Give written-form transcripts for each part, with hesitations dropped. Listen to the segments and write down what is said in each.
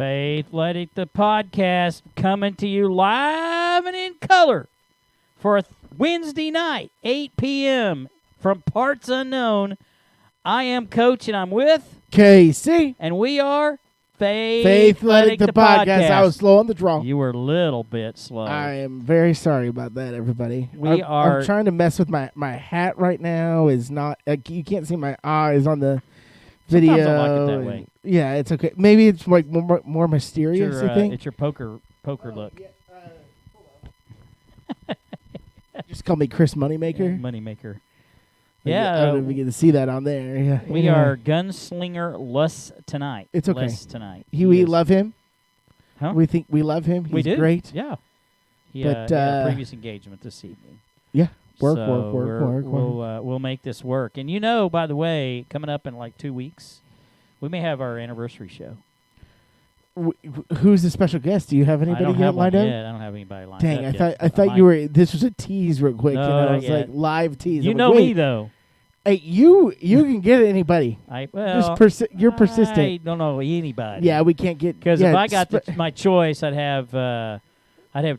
Faithletic, the podcast, coming to you live and in color for a Wednesday night, 8 p.m. from Parts Unknown. I am Coach, and I'm with KC. And we are Faithletic, the podcast. I was slow on the draw. You were a little bit slow. I am very sorry about that, everybody. I'm trying to mess with my hat right now. Is not you can't see my eyes on the video. Sometimes I like it that way. Yeah, it's okay. Maybe it's like more mysterious. I think it's your poker look. Yeah, just call me Chris Moneymaker. Yeah, Moneymaker. Yeah, I don't know if we get to see that on there. Yeah, we are Gunslinger-less tonight. It's okay. Less tonight. We love him. Huh? We think we love him. He's great. Yeah. He had a previous engagement this evening. Yeah. Work. We'll make this work. And by the way, coming up in like 2 weeks, we may have our anniversary show. Who's the special guest? Do you have anybody lined up? I don't have anybody lined up. Dang, I thought you were. This was a tease, real quick. No, I was like live tease. You know me though. Hey, you can get anybody. You're persistent. I don't know anybody. Yeah, we can't get because if I got my choice, I'd have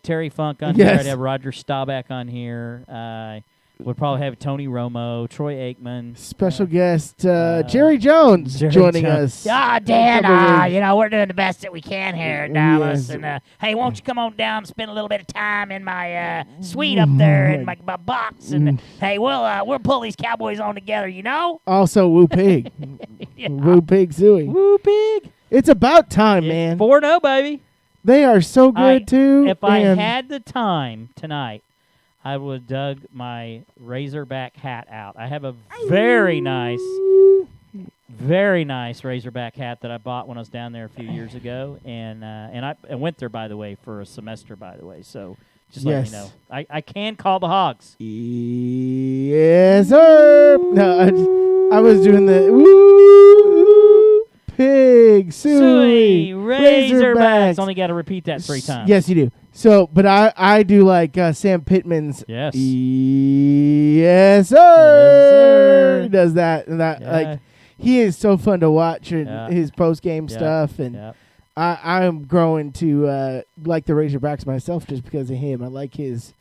Terry Funk on here. I'd have Roger Staubach on here. Would probably have Tony Romo, Troy Aikman. Special guest Jerry Jones joining us. Dan, we're doing the best that we can here at Dallas. Yes. And hey, won't you come on down and spend a little bit of time in my suite up there in my box? And hey, we'll pull these Cowboys on together, Also, Woo Pig. Woo Pig Zooey. Woo Pig. It's about time, man. 4-0, baby. They are so good, too. If I had the time tonight, I would have dug my Razorback hat out. I have a very nice Razorback hat that I bought when I was down there a few years ago, and I went there, by the way, for a semester, by the way. So just let me know. I can call the Hogs. Yes, sir. No, I was doing the Pig, Suey, Razorbacks. Only got to repeat that 3 times. Yes, you do. So, but I do like Sam Pittman's. Yes. Yes, sir. He does that and that. Like, he is so fun to watch and his post game stuff, and I'm growing to like the Razorbacks myself just because of him. I like the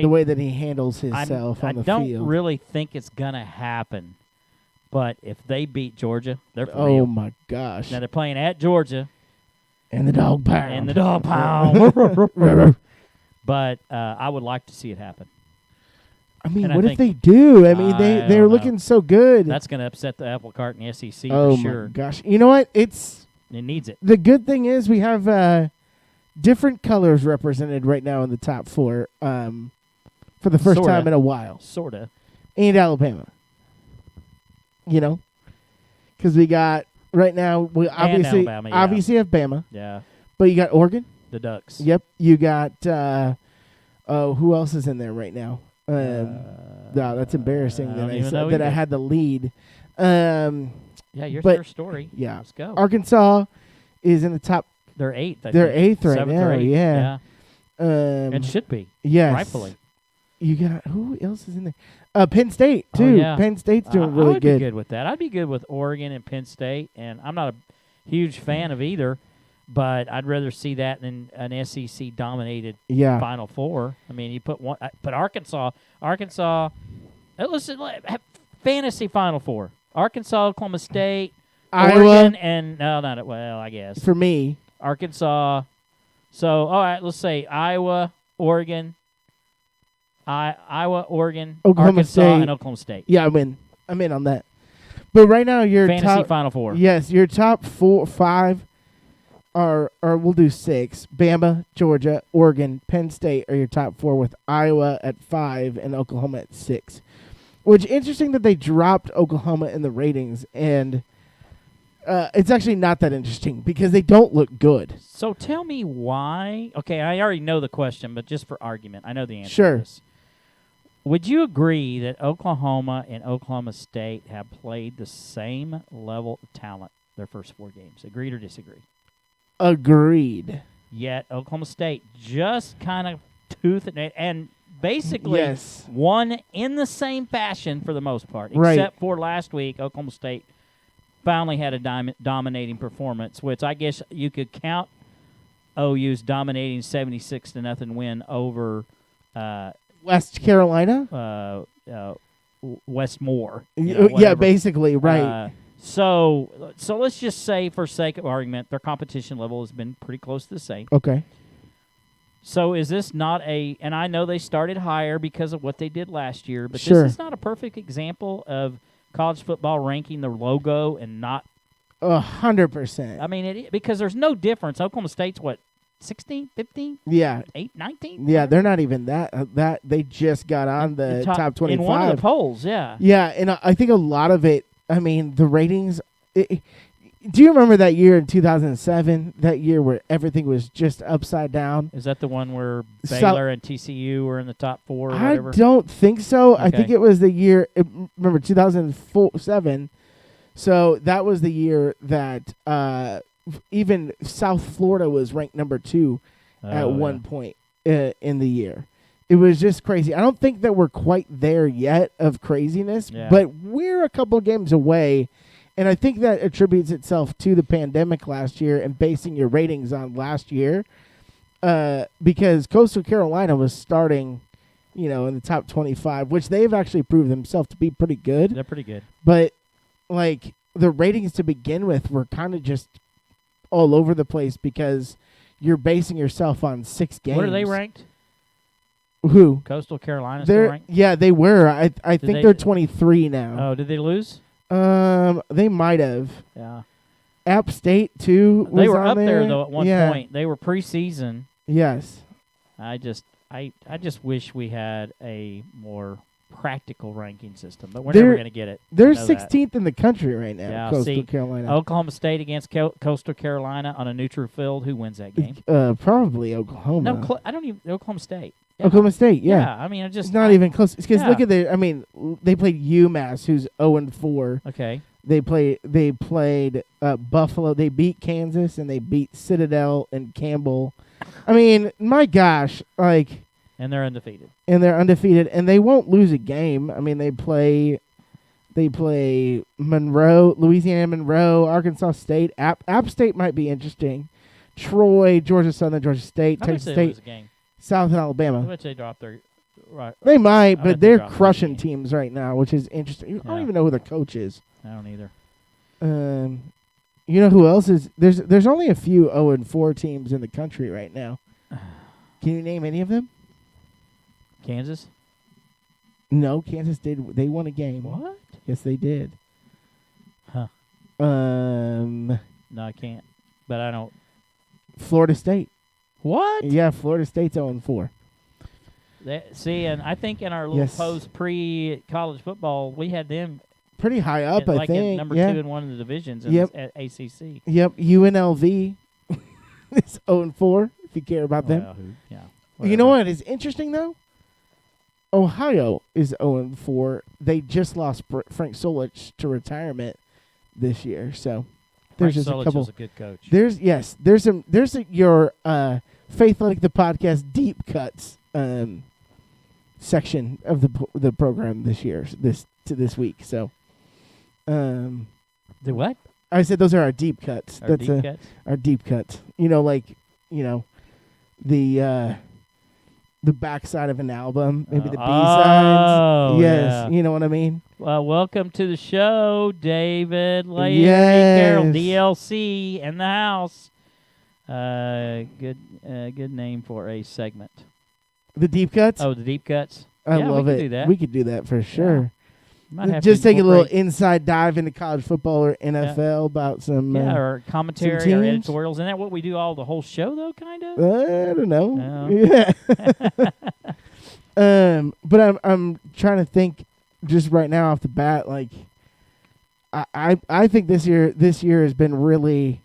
way that he handles himself on the field. I don't really think it's gonna happen, but if they beat Georgia, they're for real. Oh my gosh! Now they're playing at Georgia. And the dog pound. But I would like to see it happen. I mean, what if they do? I mean, they're looking so good. That's going to upset the apple cart in the SEC for sure. Oh, my gosh. You know what? It needs it. The good thing is we have different colors represented right now in the top 4 for the first time in a while. Sort of. And Alabama. Because we got... Right now, we obviously have Bama. Yeah. But you got Oregon. The Ducks. Yep. You got who else is in there right now? No, that's embarrassing that I had the lead. Your story. Yeah. Let's go. Arkansas is in the top. They're 8th. They're 8th right now. Yeah. It should be. Yes. Rightfully. You got who else is in there? Penn State too. Oh, yeah. Penn State's doing really good. I'd be good with that. I'd be good with Oregon and Penn State, and I'm not a huge fan of either, but I'd rather see that than an SEC dominated Final Four. I mean, you put Arkansas. Let's fantasy Final Four. Arkansas, Oklahoma State, Iowa, Oregon, and I guess for me Arkansas. So all right, let's say Iowa, Oregon. Oregon, Arkansas, State. and Oklahoma State. Yeah, I'm in on that. But right now, your fantasy Final Four. Yes, your top 5 are we'll do 6. Bama, Georgia, Oregon, Penn State are your top 4 with Iowa at 5 and Oklahoma at 6. Which interesting that they dropped Oklahoma in the ratings, and it's actually not that interesting because they don't look good. So tell me why. Okay, I already know the question, but just for argument, I know the answer. Sure. To this. Would you agree that Oklahoma and Oklahoma State have played the same level of talent their first 4 games? Agreed or disagree? Agreed. Yet Oklahoma State just kind of tooth and basically won in the same fashion for the most part, except for last week. Oklahoma State finally had a dominating performance, which I guess you could count OU's dominating 76-0 win over West Carolina, Westmore. Yeah, basically, right. So let's just say, for sake of argument, their competition level has been pretty close to the same. Okay. So is this not and I know they started higher because of what they did last year, but Sure. This is not a perfect example of college football ranking the logo and not 100%. I mean, because there's no difference. Oklahoma State's what, 16, 15? Yeah. 8, 19? Yeah, they're not even that they just got on the top 25. In one of the polls, yeah. Yeah, and I think a lot of it, I mean, the ratings, do you remember that year in 2007, that year where everything was just upside down? Is that the one where Baylor and TCU were in the top 4 or whatever? I don't think so. Okay. I think it was the year, remember, 2007. So that was the year that even South Florida was ranked number 2 at one point in the year. It was just crazy. I don't think that we're quite there yet of craziness, but we're a couple games away. And I think that attributes itself to the pandemic last year and basing your ratings on last year, because Coastal Carolina was starting, in the top 25, which they've actually proved themselves to be pretty good. They're pretty good. But, the ratings to begin with were kind of just all over the place because you're basing yourself on 6 games. Where are they ranked? Who? Coastal Carolina still ranked? Yeah, they were. I think they're 23 now. Oh, did they lose? They might have. Yeah. App State too. They were on up there there though at one point. They were preseason. Yes. I just wish we had a more practical ranking system, but we're never going to get it. They're 16th in the country right now. Yeah, Coastal Carolina. Oklahoma State against Coastal Carolina on a neutral field. Who wins that game? Probably Oklahoma. No, I don't even. Oklahoma State. Yeah. Oklahoma State, yeah. I mean, it's not even close. Because look at they played UMass, who's 0-4. Okay. They played Buffalo. They beat Kansas and they beat Citadel and Campbell. I mean, my gosh, and they're undefeated. And they won't lose a game. I mean, they play Monroe, Louisiana Monroe, Arkansas State. App State might be interesting. Troy, Georgia Southern, Georgia State, Texas State. Lose a game. South Alabama. I bet they drop their right. They might, but they're crushing teams right now, which is interesting. I don't even know who the coach is. I don't either. You know who else is? There's only a few 0-4 teams in the country right now. Can you name any of them? Kansas? No, Kansas did. They won a game. What? Yes, they did. Huh. No, I can't. But I don't. Florida State. What? Yeah, Florida State's 0-4. See, and I think in our little post pre-college football, we had them pretty high up. I think number 2 in one of the divisions at ACC. Yep, UNLV is 0-4. If you care about them. Yeah. You know what is interesting though? Ohio is 0-4. They just lost Frank Solich to retirement this year, so. There's just Solich a couple. Was a good coach. There's your Faithletic the podcast deep cuts section of the program this week. So, the what? I said those are our deep cuts. Our deep cuts. Our deep cuts. The backside of an album, maybe the B-sides. Oh, yes, you know what I mean. Well, welcome to the show, David, Larry, yes. Carol, DLC in the house. Good name for a segment. The deep cuts. Oh, the deep cuts. I love we it. Could do that. We could do that for sure. Yeah. Might have just to take a little inside dive into college football or NFL about some or commentary or editorials. Isn't that what we do all the whole show though, kind of? I don't know. No. Yeah. But I'm trying to think just right now off the bat, I think this year has been really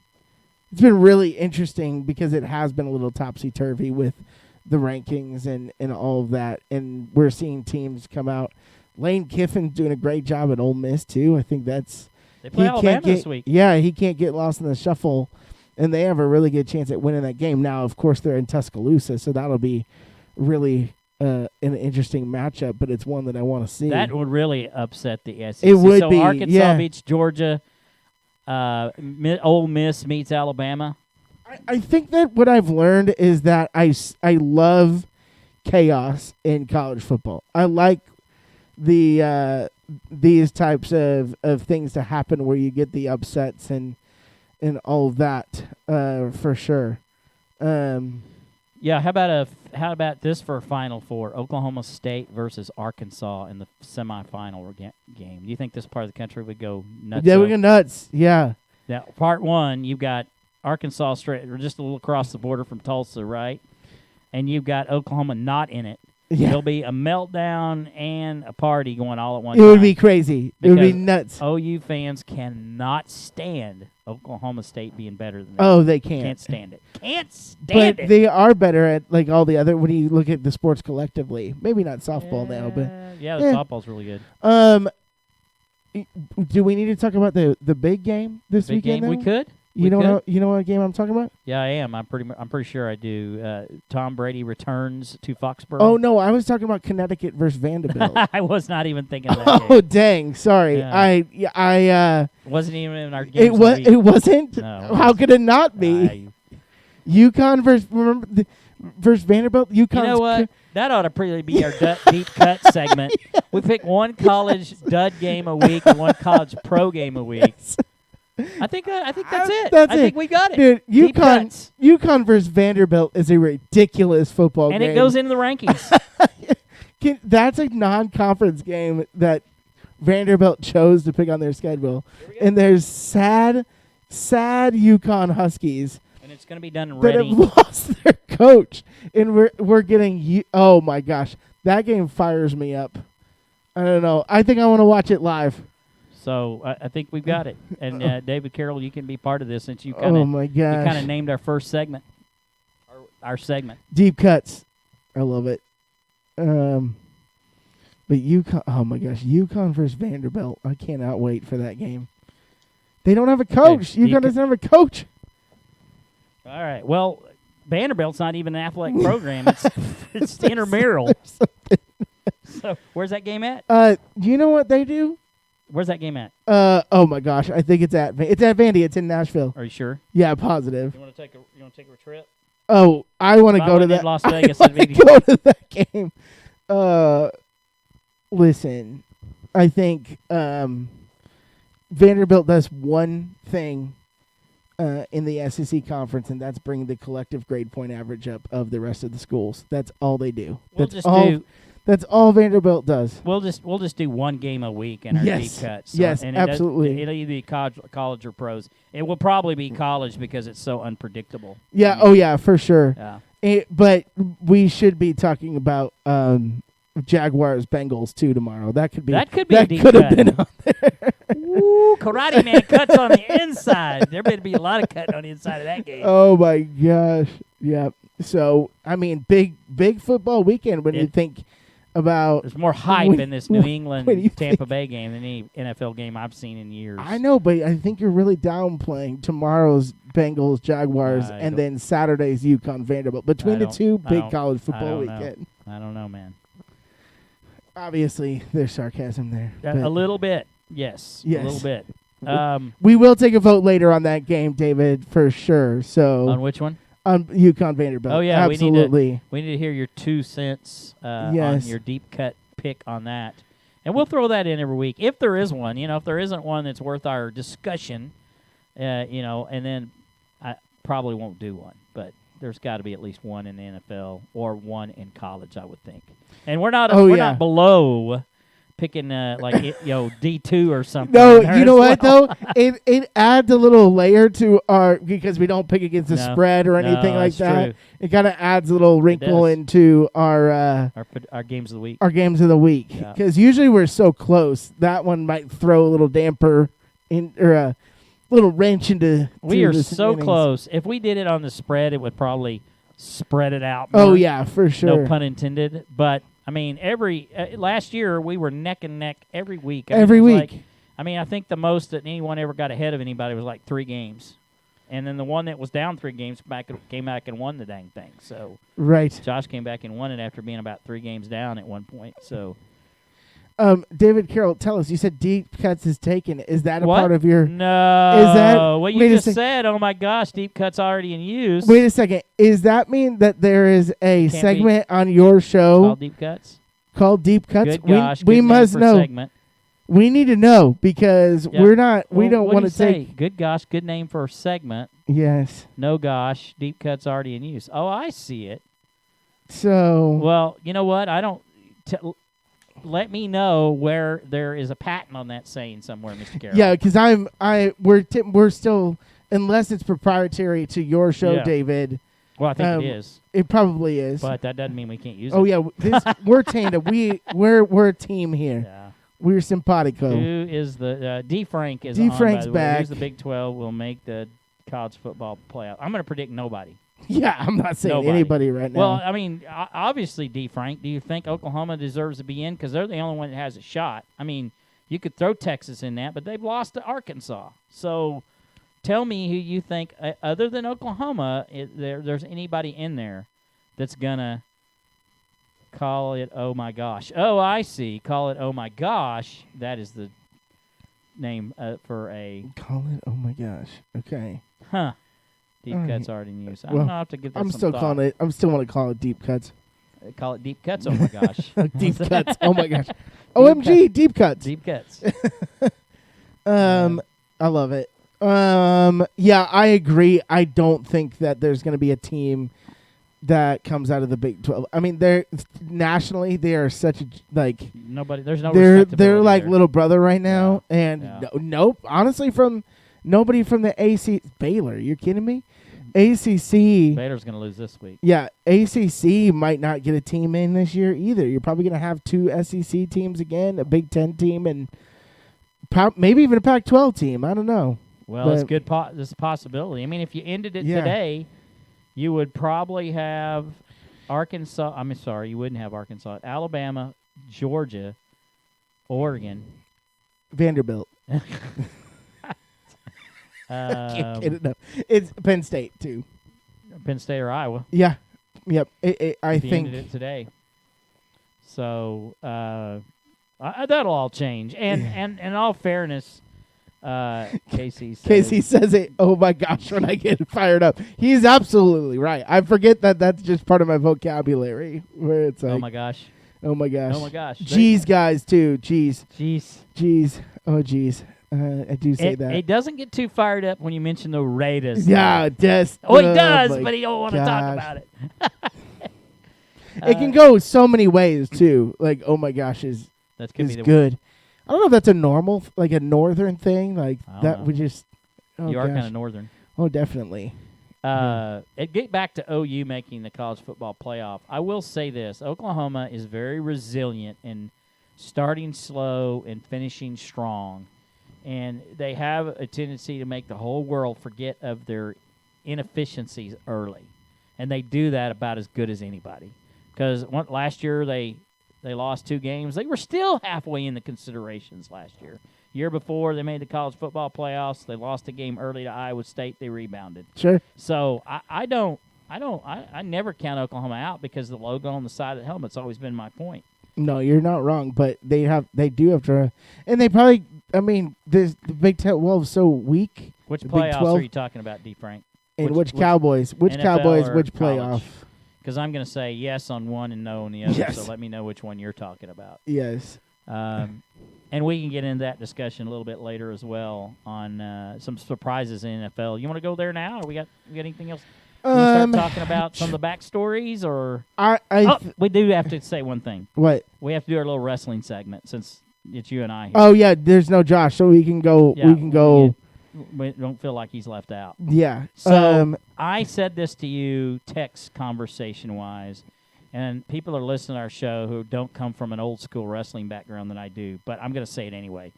interesting because it has been a little topsy turvy with the rankings and all of that, and we're seeing teams come out. Lane Kiffin's doing a great job at Ole Miss too. I think they play Alabama this week. Yeah, he can't get lost in the shuffle, and they have a really good chance at winning that game. Now, of course, they're in Tuscaloosa, so that'll be really an interesting matchup. But it's one that I want to see. That would really upset the SEC. It would so be. Arkansas beats Georgia. Ole Miss meets Alabama. I think that what I've learned is that I love chaos in college football. I like these types of things to happen where you get the upsets and all of that for sure. Yeah, how about this for Final Four? Oklahoma State versus Arkansas in the semifinal game. Do you think this part of the country would go nuts? Yeah, we go nuts. Yeah. Now, part one, you've got Arkansas straight, just a little across the border from Tulsa, right? And you've got Oklahoma not in it. Yeah. There'll be a meltdown and a party going all at one time. It would be crazy. It would be nuts. OU fans cannot stand Oklahoma State being better than them. Oh, they can't. Can't stand it. Can't stand it. But they are better at like all the other when you look at the sports collectively. Maybe not softball now, but softball's really good. Do we need to talk about the big game this weekend? We could. You know what game I'm talking about? Yeah, I am. I'm pretty sure I do. Tom Brady returns to Foxborough. Oh no, I was talking about Connecticut versus Vanderbilt. I was not even thinking of that game. Oh dang, sorry. Yeah. I wasn't even in our game. It wasn't. No, how could it not be? UConn versus Vanderbilt. UConn. You know what? That ought to pretty be our deep cut segment. We pick one college dud game a week and one college pro game a week. Yes. I think that's it. I think we got it. Dude, UConn versus Vanderbilt is a ridiculous football game. And it goes into the rankings. That's a non-conference game that Vanderbilt chose to pick on their schedule. And there's sad UConn Huskies. And it's going to be done in that Reading. have lost their coach. And we're getting oh my gosh. That game fires me up. I don't know. I think I want to watch it live. So I think we've got it. And David Carroll, you can be part of this since you kind of named our first segment. Our segment. Deep cuts. I love it. But UConn, oh my gosh, UConn versus Vanderbilt. I cannot wait for that game. They don't have a coach. UConn doesn't have a coach. All right. Well, Vanderbilt's not even an athletic program. It's intramural. So where's that game at? Do you know what they do? Where's that game at? Oh my gosh, I think it's at Vandy. It's in Nashville. Are you sure? Yeah, positive. You want to take a trip? Oh, I want to go to that. Las Vegas. I want to go to that game. Listen, I think Vanderbilt does one thing in the SEC conference, and that's bring the collective grade point average up of the rest of the schools. That's all they do. That's all Vanderbilt does. We'll just do one game a week in our deep cuts. So, yes, absolutely. It'll either be college or pros. It will probably be college because it's so unpredictable. Yeah. Oh yeah, for sure. Yeah. But we should be talking about Jaguars Bengals too tomorrow. That could be a deep cut. Have been on there. Ooh, Karate Man cuts on the inside. There better be a lot of cutting on the inside of that game. Oh my gosh. Yeah. So I mean, big football weekend when you think about. There's more hype in this New England Tampa Bay game than any NFL game I've seen in years. I know, but I think you're really downplaying tomorrow's Bengals Jaguars and then Saturday's UConn Vanderbilt. Between the two, big college football weekend. I don't know, man. Obviously, there's sarcasm there. A little bit, yes. A little bit. We will take a vote later on that game, David, for sure. So on which one? On UConn Vanderbilt. Oh yeah, absolutely. We need to hear your 2 cents on your deep cut pick on that, and we'll throw that in every week if there is one. If there isn't one that's worth our discussion, and then I probably won't do one, but there's got to be at least one in the NFL or one in college, I would think. And we're not not below picking D2 or something. No, you know what though? It adds a little layer to our, because we don't pick against the spread or anything like that. True. It kind of adds a little wrinkle into our games of the week. Our games of the week, because usually we're so close. That one might throw a little damper in or a little wrench into. We are so close. If we did it on the spread, it would probably spread it out more. Oh yeah, for sure. No pun intended, but. I mean, last year we were neck and neck every week. Every week. I think the most that anyone ever got ahead of anybody was like 3 games, and then the one that was down 3 games came back and won the dang thing. So right, Josh came back and won it after being about 3 games down at one point. So David Carroll, tell us. You said Deep Cuts is taken. Is that a what? part of your? No. Is that what you just said? Oh my gosh, Deep Cuts already in use. Wait a second. Is that mean that there is a segment on your show called Deep Cuts? Called Deep Cuts. Good gosh, we good must name know. For segment. We need to know because we're not. We don't want to take. Good gosh, good name for a segment. Yes. No gosh, Deep Cuts already in use. Oh, I see it. So. Well, you know what? I don't. Let me know where there is a patent on that saying somewhere, Mr. Carroll. Yeah, because we're still, unless it's proprietary to your show, David. Well, I think it is. It probably is. But that doesn't mean we can't use it. Oh yeah, we're tandem. We're a team here. Yeah. We're simpatico. Who is the D Frank is D on, Frank's by the way. back. Who's the Big 12 will make the college football playoff? I'm going to predict nobody. Yeah, I'm not saying anybody right now. Well, I mean, obviously, D. Frank, do you think Oklahoma deserves to be in? Because they're the only one that has a shot. I mean, you could throw Texas in that, but they've lost to Arkansas. So tell me who you think, other than Oklahoma, there's anybody in there that's going to call it oh my gosh. Oh, I see. Call it oh my gosh. That is the name for a... Call it oh my gosh. Okay. Huh. Deep Cuts already in use. I'm well, going to have to give that I'm some still thought. calling it. I'm still want to call it Deep Cuts. Call it Deep Cuts. Oh my gosh. Deep Cuts. Oh my gosh. OMG. Deep Cuts. Deep Cuts. I love it. Yeah, I agree. I don't think that there's going to be a team that comes out of the Big 12. I mean, they're nationally they are such a nobody. There's no. They're like little brother right now, and Yeah. honestly, nobody from the AC Baylor. You're kidding me? ACC. Baylor's going to lose this week. Yeah, ACC might not get a team in this year either. You're probably going to have 2 SEC teams again, a Big 10 team, and maybe even a Pac-12 team. I don't know. Well, it's good. This is a possibility. I mean, if you ended it today, you would probably have Arkansas. I'm sorry, you wouldn't have Arkansas. Alabama, Georgia, Oregon, Vanderbilt. Can't get enough. It's Penn State too. Penn State or Iowa. Yeah. Yep. I think think ended it today. So that'll all change. And in all fairness, Casey says it. Oh my gosh! When I get fired up, he's absolutely right. I forget that that's just part of my vocabulary. Where it's like, oh my gosh. Oh my gosh. Oh my gosh. Jeez, guys, too. Jeez. Jeez. Oh, jeez. I do say that. It doesn't get too fired up when you mention the Raiders. Yeah, just. Oh, he does, but he don't want to talk about it. It can go so many ways too. Like, oh my gosh, is good. I don't know if that's a normal, like a northern thing. Like that would just. Oh you are gosh. kind of northern. Oh, definitely. Get back to OU making the college football playoff. I will say this: Oklahoma is very resilient in starting slow and finishing strong. And they have a tendency to make the whole world forget of their inefficiencies early. And they do that about as good as anybody. Because last year they lost 2 games. They were still halfway in the considerations last year. Year before, they made the college football playoffs. They lost a game early to Iowa State. They rebounded. Sure. So I never count Oklahoma out because the logo on the side of the helmet's always been my point. No, you're not wrong, but they do have to, and they probably. I mean, the Big 12 is so weak. Which playoffs are you talking about, D. Frank? And which Cowboys? Which Cowboys? Which playoff? Because I'm going to say yes on one and no on the other. Yes. So let me know which one you're talking about. Yes. And we can get into that discussion a little bit later as well on some surprises in NFL. You want to go there now, or we got anything else? Start talking about some of the backstories, or we do have to say one thing. What? We have to do our little wrestling segment since it's you and I here. Oh yeah, there's no Josh, so we can go. Yeah, we can go. We don't feel like he's left out. Yeah. So I said this to you, text conversation wise, and people are listening to our show who don't come from an old school wrestling background that I do, but I'm going to say it anyway.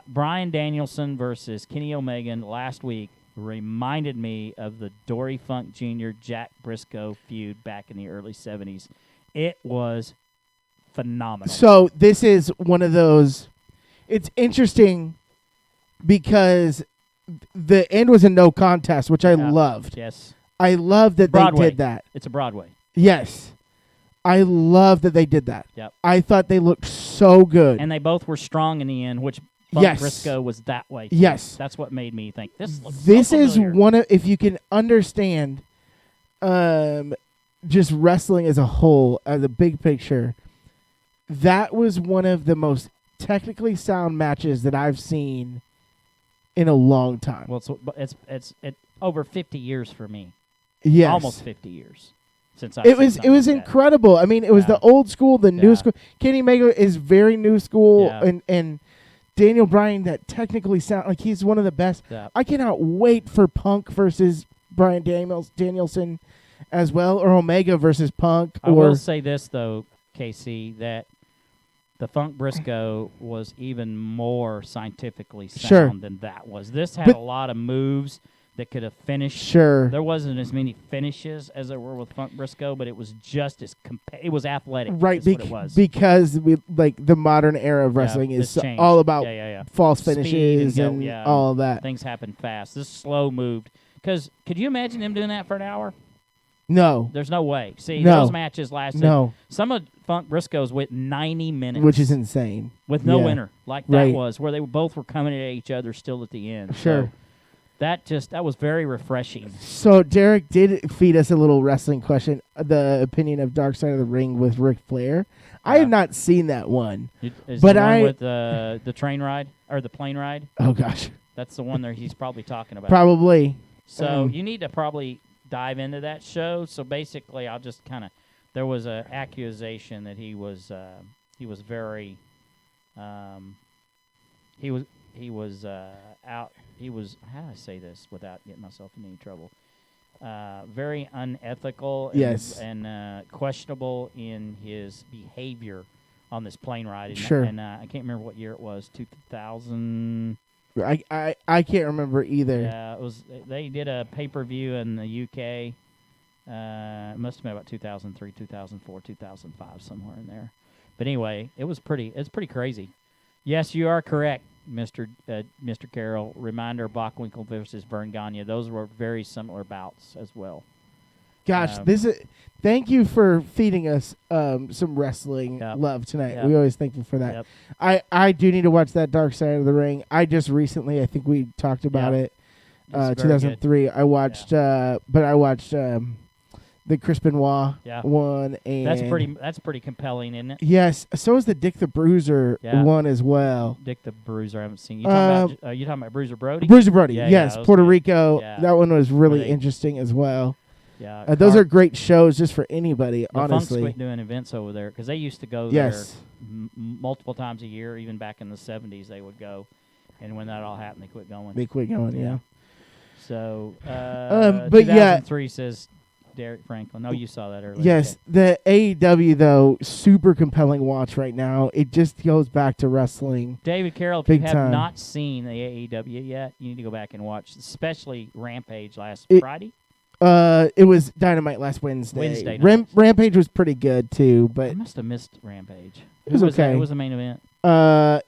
Bryan Danielson versus Kenny Omega last week reminded me of the Dory Funk Jr. Jack Briscoe feud back in the early 70s. It was phenomenal. So this is one of those. It's interesting because the end was a no contest, which I loved. Yes. I love that Broadway. They did that. It's a Broadway. Yes. I love that they did that. Yep. I thought they looked so good. And they both were strong in the end, which Funk Briscoe was that way too. Yes. That's what made me think this looks This is familiar. one of, if you can understand just wrestling as a whole, as a big picture, that was one of the most technically sound matches that I've seen in a long time. Well, it's over 50 years for me. Yes. Almost 50 years since I. It was incredible. I mean, it was the old school, the new school. Kenny Omega is very new school, and Daniel Bryan that technically sound like he's one of the best. Yeah. I cannot wait for Punk versus Bryan Danielson as well, or Omega versus Punk. I will say this though, KC, that the Funk Briscoe was even more scientifically sound than that was. This had a lot of moves that could have finished. Sure. There wasn't as many finishes as there were with Funk Briscoe, but it was just as it was athletic. Right, what it was. Because the modern era of wrestling is all about false finishes and all of that. Things happen fast. This slow moved. Because could you imagine him doing that for an hour? No. There's no way. See, those matches lasted. No. Some of Funk Briscoe's went 90 minutes. Which is insane. With no winner. Like that was, where they both were coming at each other still at the end. Sure. So that was very refreshing. So Derek did feed us a little wrestling question, the opinion of Dark Side of the Ring with Ric Flair. I have not seen that one. Is the one with the train ride or the plane ride? Oh, gosh. That's the one there he's probably talking about. Probably. So you need to probably dive into that show. So basically, I'll just kind of, there was an accusation that he was very, he was out. He was, how do I say this without getting myself in any trouble? Very unethical and questionable in his behavior on this plane ride. Sure. And I can't remember what year it was, 2000. I can't remember either. Yeah, it was. They did a pay-per-view in the UK. It must have been about 2003, 2004, 2005, somewhere in there. But anyway, it's pretty crazy. Yes, you are correct, Mr. Carroll. Reminder: Bockwinkel versus Vern Gagne. Those were very similar bouts as well. Gosh, thank you for feeding us some wrestling love tonight. We're always thankful for that. Yep. I do need to watch that Dark Side of the Ring. I just recently, I think we talked about it. 2003. I watched, but I watched the Chris Benoit one, and that's pretty compelling, isn't it? Yes. So is the Dick the Bruiser one as well. Dick the Bruiser, I haven't seen. You talking about Bruiser Brody? Bruiser Brody, yes, Puerto good. Rico. Yeah. That one was really interesting as well. Yeah, those are great shows just for anybody, honestly. Funk's quit doing events over there because they used to go there multiple times a year. Even back in the 70s, they would go. And when that all happened, they quit going. Yeah. So, but 2003 says Derek Franklin. No, you saw that earlier. Yes, the AEW, though, super compelling watch right now. It just goes back to wrestling. David Carroll, if you have not seen the AEW yet, you need to go back and watch, especially Rampage last Friday. It was Dynamite last Wednesday. Rampage was pretty good too, but I must have missed Rampage. It was okay. Who was the main event?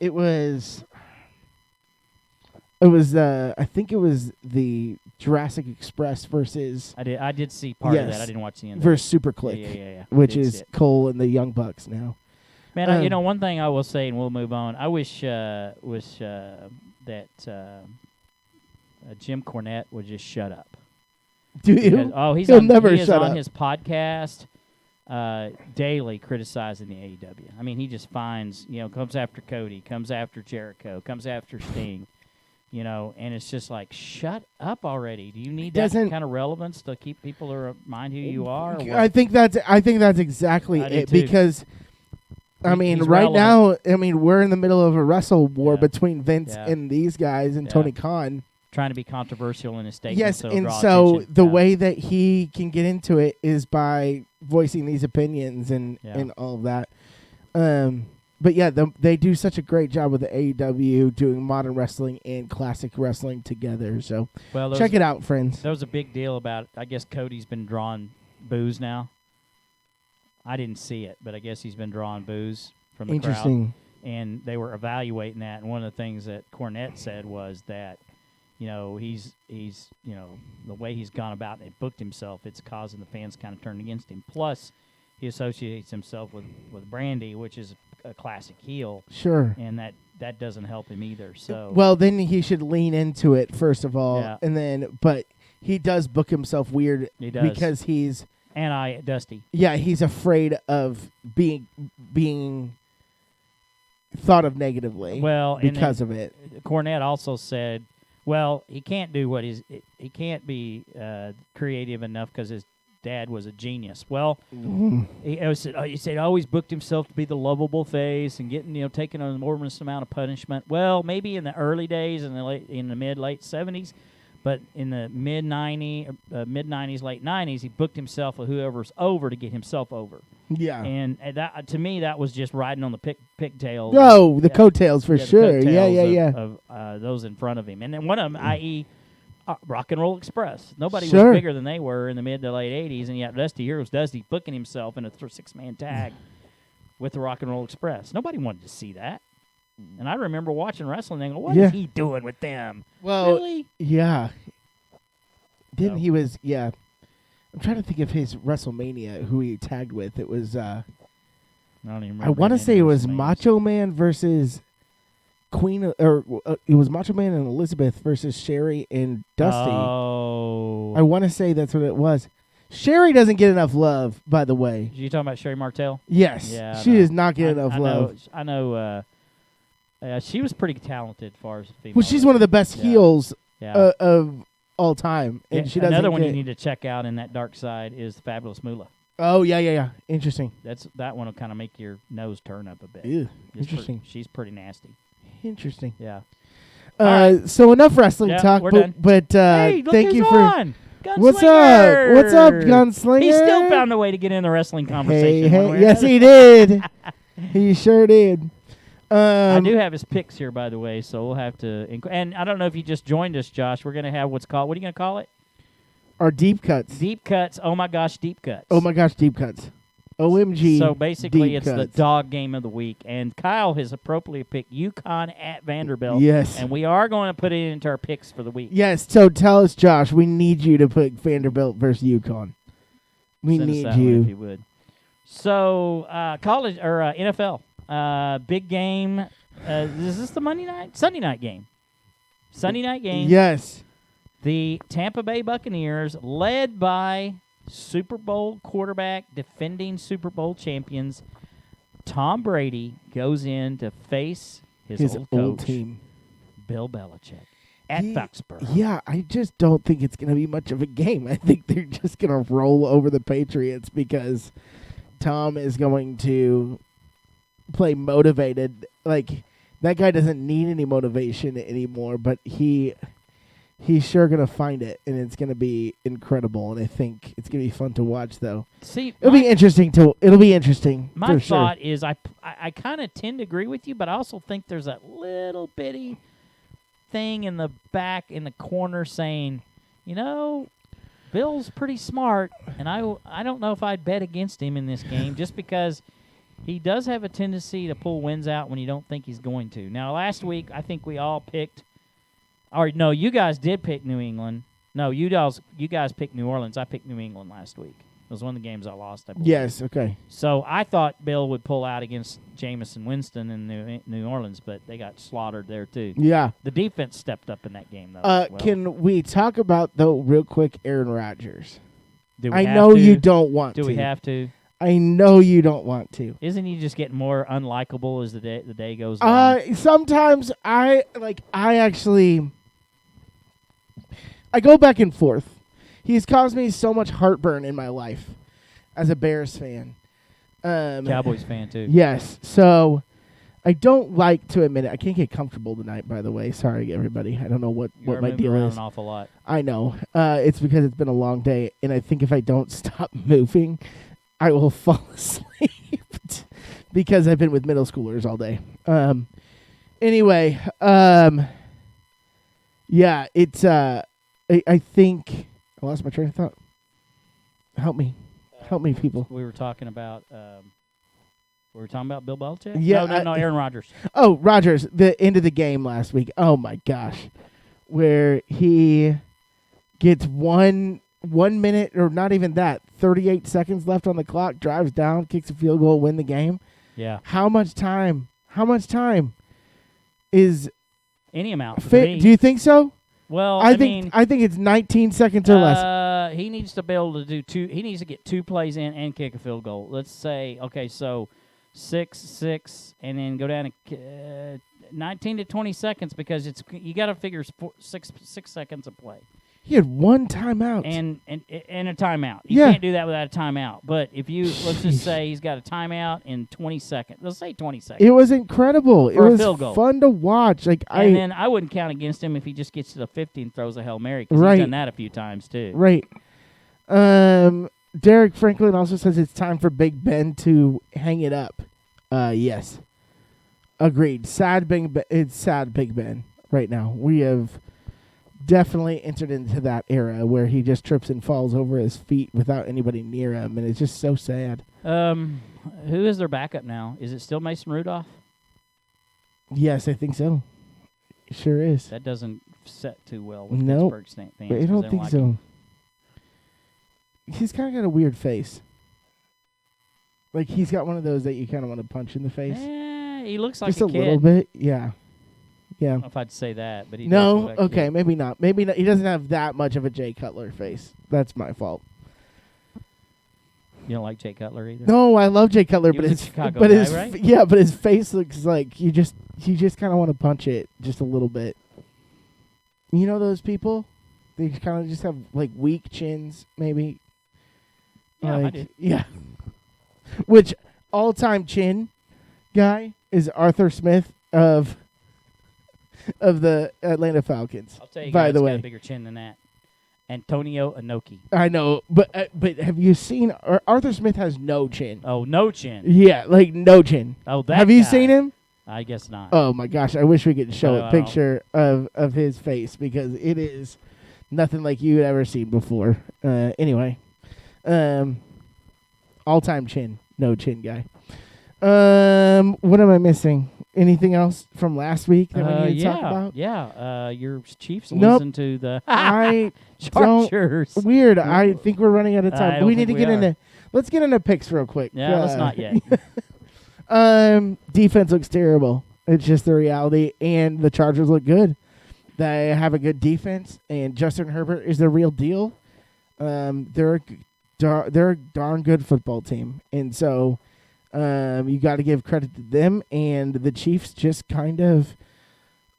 It was. I think it was the Jurassic Express versus. I did see part of that. I didn't watch the end. Versus Super Click. Yeah. Which is Cole and the Young Bucks now. Man, one thing I will say, and we'll move on. I wish that Jim Cornette would just shut up. Do you? He'll never shut up. On his podcast daily criticizing the AEW. I mean, he just finds, comes after Cody, comes after Jericho, comes after Sting, and it's just like, shut up already. Do you need that kind of relevance to keep people to remind who you are? I think that's exactly it because. I mean, right now, we're in the middle of a wrestle war between Vince and these guys and Tony Khan. Trying to be controversial in his statement. Yes, and so the way that he can get into it is by voicing these opinions and all of that. But yeah, they do such a great job with the AEW doing modern wrestling and classic wrestling together. So check it out, friends. There was a big deal about, I guess Cody's been drawing boos now. I didn't see it, but I guess he's been drawing boos from the crowd. And they were evaluating that, and one of the things that Cornette said was that, he's the way he's gone about and booked himself, it's causing the fans kind of turn against him. Plus, he associates himself with Brandy, which is a classic heel. Sure. And that doesn't help him either. So well, then he should lean into it first of all, Yeah. and then but he does book himself weird He does. because he's Dusty. yeah, he's afraid of being thought of negatively. Well, because of it. Cornette also said, well, he can't do what he can't be creative enough because his dad was a genius. Well, he said always booked himself to be the lovable face and getting taking an enormous amount of punishment. Well, maybe in the early days in the mid late 70s, but in the mid 90s, late 90s, he booked himself with whoever's over to get himself over. Yeah. And that to me that was just riding on the pigtails. No, the coattails for sure. Yeah. Of those in front of him, and then one of them, i.e. Rock and Roll Express. Nobody Sure. was bigger than they were in the mid to late 80s, and yet Dusty here was Dusty booking himself in a 6-man tag with the Rock and Roll Express. Nobody wanted to see that. And I remember watching wrestling and going, what is he doing with them? Well, really? Yeah. Then So. he was, yeah. I'm trying to think of his WrestleMania, who he tagged with. It was, I don't even remember. I want to say it was WrestleManias. Macho Man versus it was Macho Man and Elizabeth versus Sherry and Dusty. Oh. I want to say that's what it was. Sherry doesn't get enough love, by the way. You talking about Sherry Martel? Yes. Yeah, she does not get enough love. I know she was pretty talented as far as female. Well, she's one of the best heels Yeah. of all time. And she doesn't Another one get, you need to check out in that dark side is the Fabulous Moolah. Oh, yeah. Interesting. That one will kind of make your nose turn up a bit. Ew, It's interesting. She's pretty nasty. Interesting. Yeah. So enough wrestling talk, we're done. but Hey, look thank who's you for on. what's up? What's up, Gunslinger? Gunslinger? He still found a way to get in the wrestling conversation. one way or yes, another. he did. He sure did. I do have his picks here, by the way, so we'll have to. And I don't know if you just joined us, Josh. We're going to have what are you going to call it? Our deep cuts. Deep cuts. Oh my gosh, deep cuts. Oh my gosh, deep cuts. OMG. So basically, deep it's the cuts. dog game of the week, and Kyle has appropriately picked UConn at Vanderbilt. Yes. And we are going to put it into our picks for the week. Yes. So tell us, Josh. We need you to put Vanderbilt versus UConn. We Send us need that one you. if you would. So college or NFL, big game. Is this the Sunday night game? Sunday night game. Yes. The Tampa Bay Buccaneers, led by Super Bowl quarterback, defending Super Bowl champions, Tom Brady, goes in to face his old coach, team, Bill Belichick, at Foxborough. Yeah, I just don't think it's going to be much of a game. I think they're just going to roll over the Patriots because Tom is going to play motivated. Like, that guy doesn't need any motivation anymore, but he's sure going to find it, and it's going to be incredible. And I think it's going to be fun to watch, though. See, it'll be interesting. My for thought sure. is I kind of tend to agree with you, but I also think there's that little bitty thing in the back in the corner saying, Bill's pretty smart, and I don't know if I'd bet against him in this game just because he does have a tendency to pull wins out when you don't think he's going to. Now, last week, I think we all picked – or no, you guys did pick New England. No, you guys picked New Orleans. I picked New England last week. It was one of the games I lost, I believe. Yes, okay. So I thought Bill would pull out against Jameis Winston in New Orleans, but they got slaughtered there too. Yeah. The defense stepped up in that game, though. As well. Can we talk about, though, real quick, Aaron Rodgers? Do we I have know to? you don't want to. Do we have to? I know you don't want to. Isn't he just getting more unlikable as the day goes on? Sometimes I go back and forth. He's caused me so much heartburn in my life as a Bears fan. Cowboys fan, too. Yes. So I don't like to admit it. I can't get comfortable tonight, by the way. Sorry, everybody. I don't know what my deal around is. An awful lot. I know. It's because it's been a long day, and I think if I don't stop moving, I will fall asleep because I've been with middle schoolers all day. Anyway, yeah, it's I think I lost my train of thought. Help me, people. We were talking about Bill Belichick. Yeah, no, Aaron Rodgers. Oh, Rodgers, the end of the game last week. Oh my gosh, where he gets one 1 minute, or not even that, 38 seconds left on the clock, drives down, kicks a field goal, win the game. Yeah. How much time is any amount? Do you think so? Well, I think it's 19 seconds or less. He needs to be able to do two. He needs to get 2 plays in and kick a field goal. Let's say, okay, so 6, and then go down to 19 to 20 seconds, because you got to figure 6 seconds of play. He had 1 timeout and a timeout. You can't do that without a timeout. But if let's just say he's got a timeout in 20 seconds. Let's say 20 seconds. It was incredible. It was fun to watch. And then I wouldn't count against him if he just gets to the 50 and throws a Hail Mary, because he's done that a few times too. Right. Derek Franklin also says it's time for Big Ben to hang it up. Yes. Agreed. It's sad Big Ben right now. We have definitely entered into that era where he just trips and falls over his feet without anybody near him, and it's just so sad. Who is their backup now? Is it still Mason Rudolph? Yes, I think so. It sure is. That doesn't set too well with Pittsburgh fans. I don't think so. He's kind of got a weird face. Like, he's got one of those that you kind of want to punch in the face. He looks like just a kid. Little bit, yeah. I don't know if I'd say that, but he no, does okay, maybe not. Maybe not. He doesn't have that much of a Jay Cutler face. That's my fault. You don't like Jay Cutler either? No, I love Jay Cutler, but his right? Yeah, but his face looks like you just kind of want to punch it just a little bit. You know those people? They kind of just have like weak chins, maybe. Yeah, I do. Yeah. Which all-time chin guy is Arthur Smith of the Atlanta Falcons. I'll tell you, by the way, got a bigger chin than that. Antonio Inoki. I know, but have you seen Arthur Smith has no chin? Oh, no chin. Yeah, like no chin. Oh, that. Have you seen him? I guess not. Oh my gosh, I wish we could show a picture of his face, because it is nothing like you'd ever seen before. Anyway, all-time chin, no chin guy. What am I missing? Anything else from last week that we need to talk about? Yeah, your Chiefs losing to the Chargers. Weird. I think we're running out of time. We need to get into. Let's get into picks real quick. Yeah, let's not yet. Defense looks terrible. It's just the reality, and the Chargers look good. They have a good defense, and Justin Herbert is the real deal. They're a darn good football team, and so. You got to give credit to them, and the Chiefs just kind of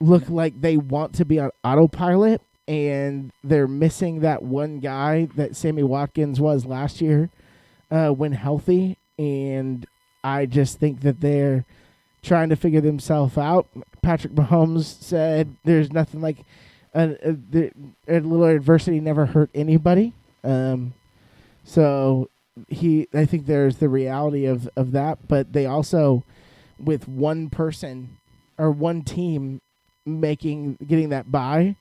look like they want to be on autopilot, and they're missing that one guy that Sammy Watkins was last year when healthy, and I just think that they're trying to figure themselves out. Patrick Mahomes said there's nothing like a little adversity never hurt anybody. So... I think there's the reality of that, but they also, with one person or one team getting that bye,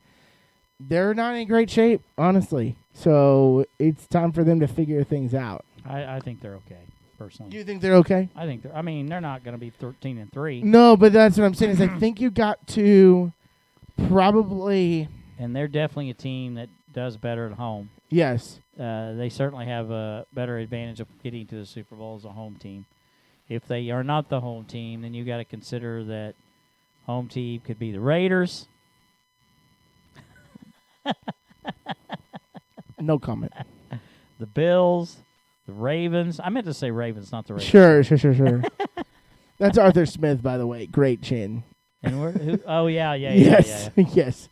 they're not in great shape, honestly. So it's time for them to figure things out. I think they're okay, personally. Do you think they're okay? I think they're. I mean, they're not going to be 13-3. No, but that's what I'm saying. Is I think you got to probably. And they're definitely a team that does better at home. Yes. They certainly have a better advantage of getting to the Super Bowl as a home team. If they are not the home team, then you got to consider that home team could be the Raiders. No comment. The Bills, the Ravens. I meant to say Ravens, not the Ravens. Sure. That's Arthur Smith, by the way. Great chin. And who? Oh yeah. Yes. Yes.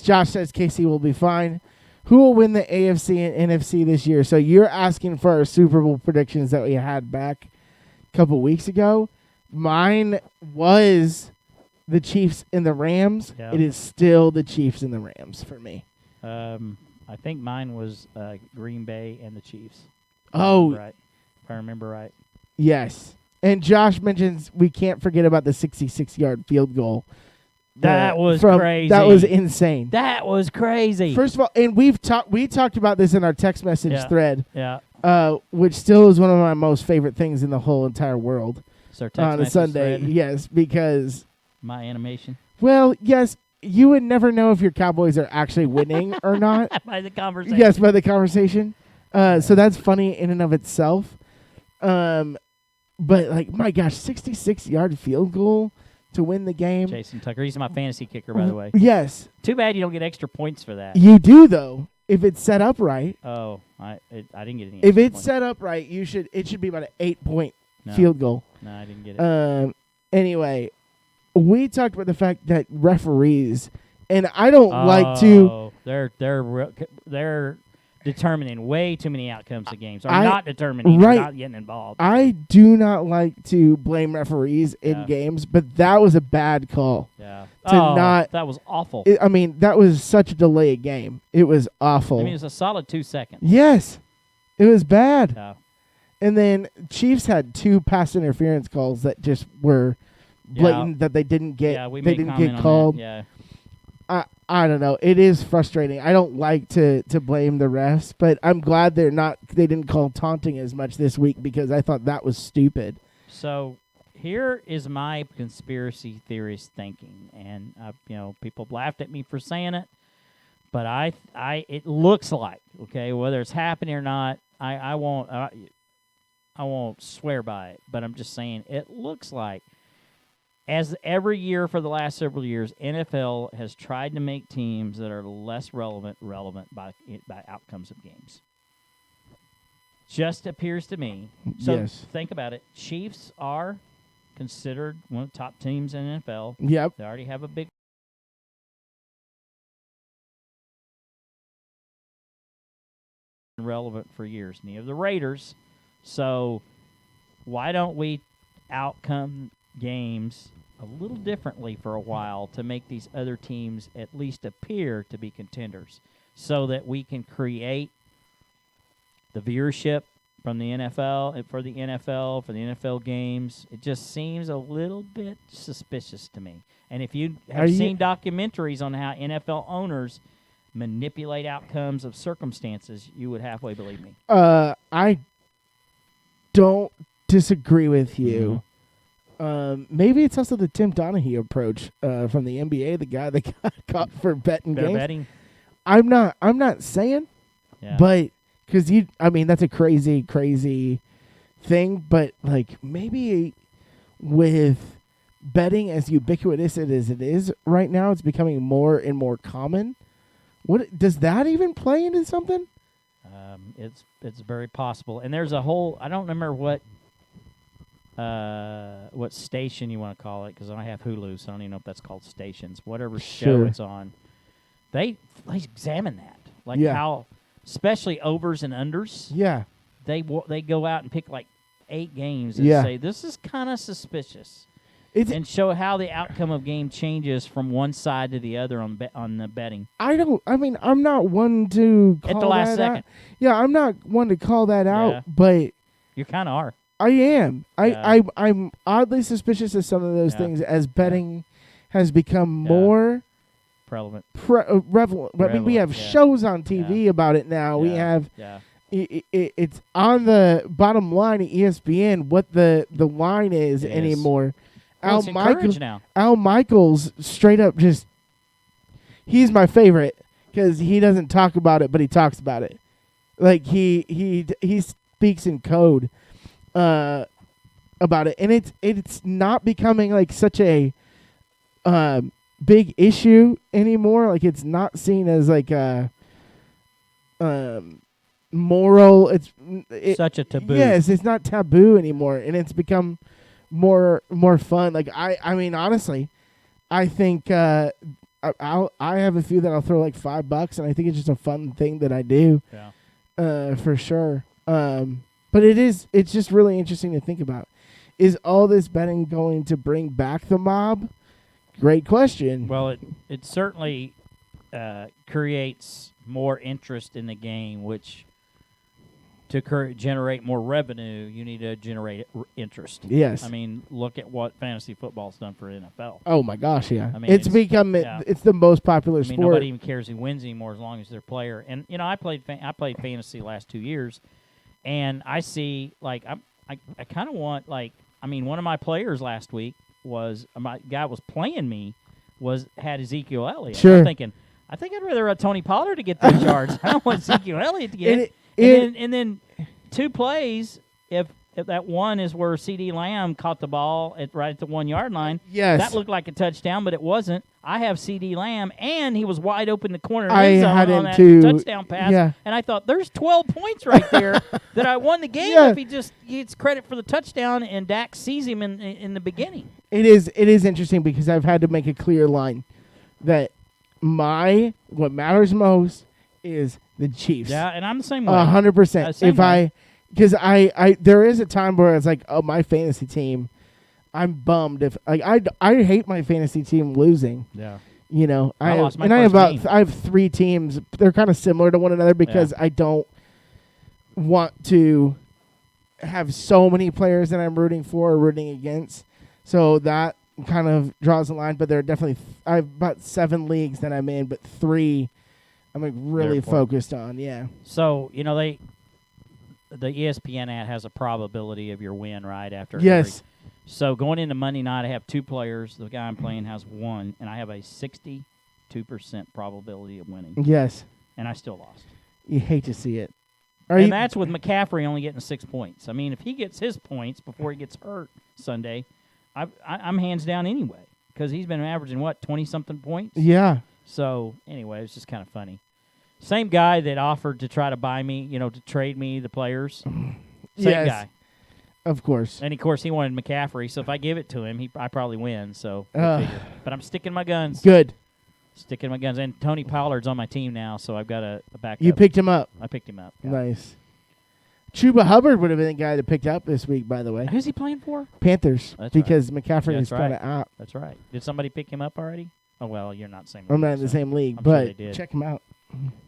Josh says KC will be fine. Who will win the AFC and NFC this year? So you're asking for our Super Bowl predictions that we had back a couple weeks ago. Mine was the Chiefs and the Rams. Yeah. It is still the Chiefs and the Rams for me. I think mine was Green Bay and the Chiefs. Oh. Right. If I remember right. Yes. And Josh mentions we can't forget about the 66-yard field goal. That was crazy. That was insane. That was crazy. First of all, and we talked about this in our text message thread. Yeah. Which still is one of my most favorite things in the whole entire world. So on a Sunday. Thread. Yes, because my animation. Well, yes, you would never know if your Cowboys are actually winning or not. By the conversation. Yes, by the conversation. So that's funny in and of itself. But, like, my gosh, 66-yard field goal to win the game. Jason Tucker. He's my fantasy kicker, by the way. Yes. Too bad you don't get extra points for that. You do, though, if it's set up right. Oh, I didn't get any. If it's points. set up right, it should be about an 8-point field goal. No, I didn't get it. Anyway, we talked about the fact that referees, and I don't like to. They're determining way too many outcomes of games. Or not determining. Right. Not getting involved. I do not like to blame referees in games, but that was a bad call. Yeah. That was awful. That was such a delay game. It was awful. I mean, it was a solid 2 seconds. Yes. It was bad. Yeah. And then Chiefs had 2 pass interference calls that just were blatant that they didn't get. Yeah, they didn't get called. Yeah. I don't know. It is frustrating. I don't like to blame the refs, but I'm glad they didn't call taunting as much this week because I thought that was stupid. So here is my conspiracy theorist thinking, and people laughed at me for saying it, but it looks like, okay, whether it's happening or not, I won't swear by it, but I'm just saying it looks like, as every year for the last several years, NFL has tried to make teams that are less relevant by outcomes of games. Just appears to me. So think about it. Chiefs are considered one of the top teams in the NFL. Yep. They already have a big relevant for years. Neither the Raiders. So why don't we outcome games a little differently for a while to make these other teams at least appear to be contenders so that we can create the viewership from the NFL, for the NFL games? It just seems a little bit suspicious to me. And if you have seen documentaries on how NFL owners manipulate outcomes of circumstances, you would halfway believe me. I don't disagree with you. Mm-hmm. Maybe it's also the Tim Donahue approach from the NBA, the guy that got caught for betting games. Betting? I'm not saying, but because that's a crazy thing. But like maybe with betting as ubiquitous as it is right now, it's becoming more and more common. What does that even play into something? It's very possible, and there's a whole. I don't remember what station you want to call it, because I have Hulu, so I don't even know if that's called stations. Whatever show it's on, they examine that, how, especially overs and unders. Yeah, they go out and pick like 8 games and say this is kind of suspicious, and show how the outcome of game changes from one side to the other on the betting. I'm not one to call at the last that second. Out. Yeah, I'm not one to call that out, but you kind of are. I am. I'm oddly suspicious of some of those things as betting has become more prevalent. Relevant. I mean, we have shows on TV about it now. We have. It's on the bottom line of ESPN what the line is anymore. Well, Al Michaels straight up he's my favorite because he doesn't talk about it, but he talks about it. Like he speaks in code about it, and it's not becoming like such a big issue anymore. Like it's not seen as like a moral. It's such a taboo. Yes, it's not taboo anymore, and it's become more fun. Like I mean, honestly, I think I have a few that I'll throw like $5, and I think it's just a fun thing that I do. Yeah, for sure. But it's just really interesting to think about. Is all this betting going to bring back the mob? Great question. Well, it certainly creates more interest in the game, which to generate more revenue, you need to generate interest. Yes. I mean, look at what fantasy football's done for NFL. Oh, my gosh, yeah. I mean, it's become it's the most popular sport. Nobody even cares who wins anymore as long as they're player. And, I played fantasy the last 2 years, and I see, like, I kind of want, like, one of my players last week my guy was playing me had Ezekiel Elliott. Sure. I'm thinking, I think I'd rather have Tony Pollard to get 3 yards. I don't want Ezekiel Elliott to get and then 2 plays, if that one is where C.D. Lamb caught the ball right at the 1 yard line. Yes. That looked like a touchdown, but it wasn't. I have C.D. Lamb, and he was wide open in the corner of the end zone on that touchdown pass. And I thought, there's 12 points right there that I won the game if he just gets credit for the touchdown and Dak sees him in the beginning. It is interesting because I've had to make a clear line that what matters most is the Chiefs. Yeah, and I'm the same way. 100%. Because I there is a time where it's like, oh, my fantasy team, I'm bummed if I hate my fantasy team losing. Yeah. You know, I lost my first game. I have 3 teams. They're kind of similar to one another because I don't want to have so many players that I'm rooting for or rooting against. So that kind of draws the line. But there are definitely I have about 7 leagues that I'm in, but 3 I'm like really focused on. Yeah. So the ESPN ad has a probability of your win right after. Yes. So going into Monday night, I have 2 players. The guy I'm playing has 1, and I have a 62% probability of winning. Yes. And I still lost. You hate to see it. That's with McCaffrey only getting 6 points. I mean, if he gets his points before he gets hurt Sunday, I'm hands down anyway because he's been averaging, 20-something points? Yeah. So, anyway, it's just kind of funny. Same guy that offered to try to buy me, to trade me the players. Same guy. Of course. And, of course, he wanted McCaffrey, so if I give it to him, I probably win. So, but I'm sticking my guns. Good. Sticking my guns. And Tony Pollard's on my team now, so I've got a backup. You picked him up. I picked him up. Yeah. Nice. Chuba Hubbard would have been the guy to pick up this week, by the way. Who's he playing for? Panthers. That's because right. McCaffrey is kind of out. That's right. Did somebody pick him up already? Oh, well, you're not the same league. I'm not in the same league, I'm but sure they did. Check him out.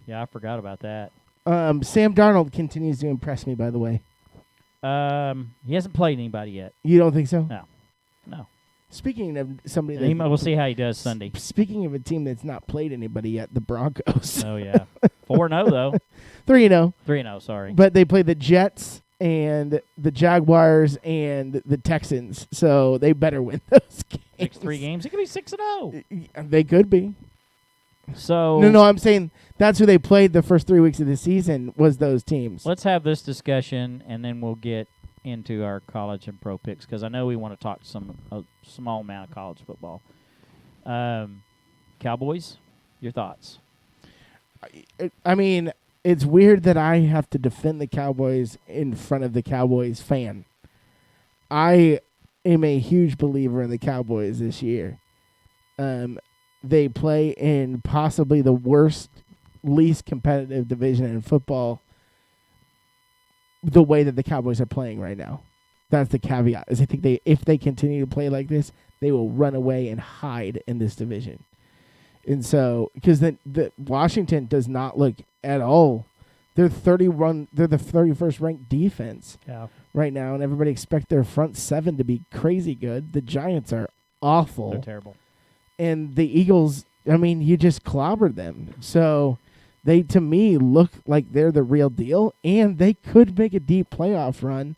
Yeah, I forgot about that. Sam Darnold continues to impress me, by the way. He hasn't played anybody yet. You don't think so? No. Speaking of somebody we'll see how he does Sunday. Speaking of a team that's not played anybody yet, the Broncos. Oh, yeah. 4-0, though. 3-0. 3-0, sorry. But they play the Jets and the Jaguars and the Texans, so they better win those games. Next 3 games, it could be 6-0. They could be. So No, I'm saying that's who they played the first 3 weeks of the season was those teams. Let's have this discussion, and then we'll get into our college and pro picks because I know we want to talk a small amount of college football. Cowboys, your thoughts? I mean, it's weird that I have to defend the Cowboys in front of the Cowboys fan. I am a huge believer in the Cowboys this year. They play in possibly the worst, least competitive division in football the way that the Cowboys are playing right now. That's the caveat. Is I think if they continue to play like this, they will run away and hide in this division. And so, because the Washington does not look at all. They're the 31st ranked defense right now, and everybody expects their front 7 to be crazy good. The Giants are awful. They're terrible. And the Eagles, I mean, you just clobbered them. So they, to me, look like they're the real deal, and they could make a deep playoff run,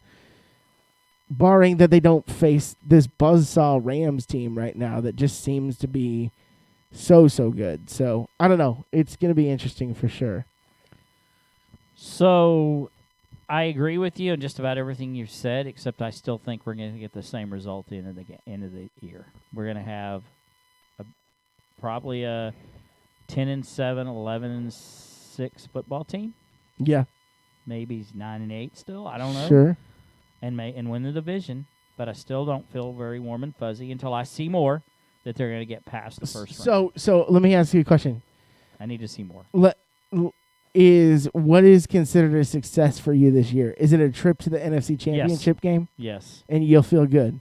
barring that they don't face this buzzsaw Rams team right now that just seems to be so good. So, I don't know. It's going to be interesting for sure. So, I agree with you on just about everything you've said, except I still think we're going to get the same result at the end of the year. We're going to have probably a 10-7, 11-6 football team. Yeah. Maybe 9-8 still. I don't know. Sure. And win the division, but I still don't feel very warm and fuzzy until I see more that they're going to get past the first round. So let me ask you a question. I need to see more. What is considered a success for you this year? Is it a trip to the NFC Championship game? Yes. And you'll feel good?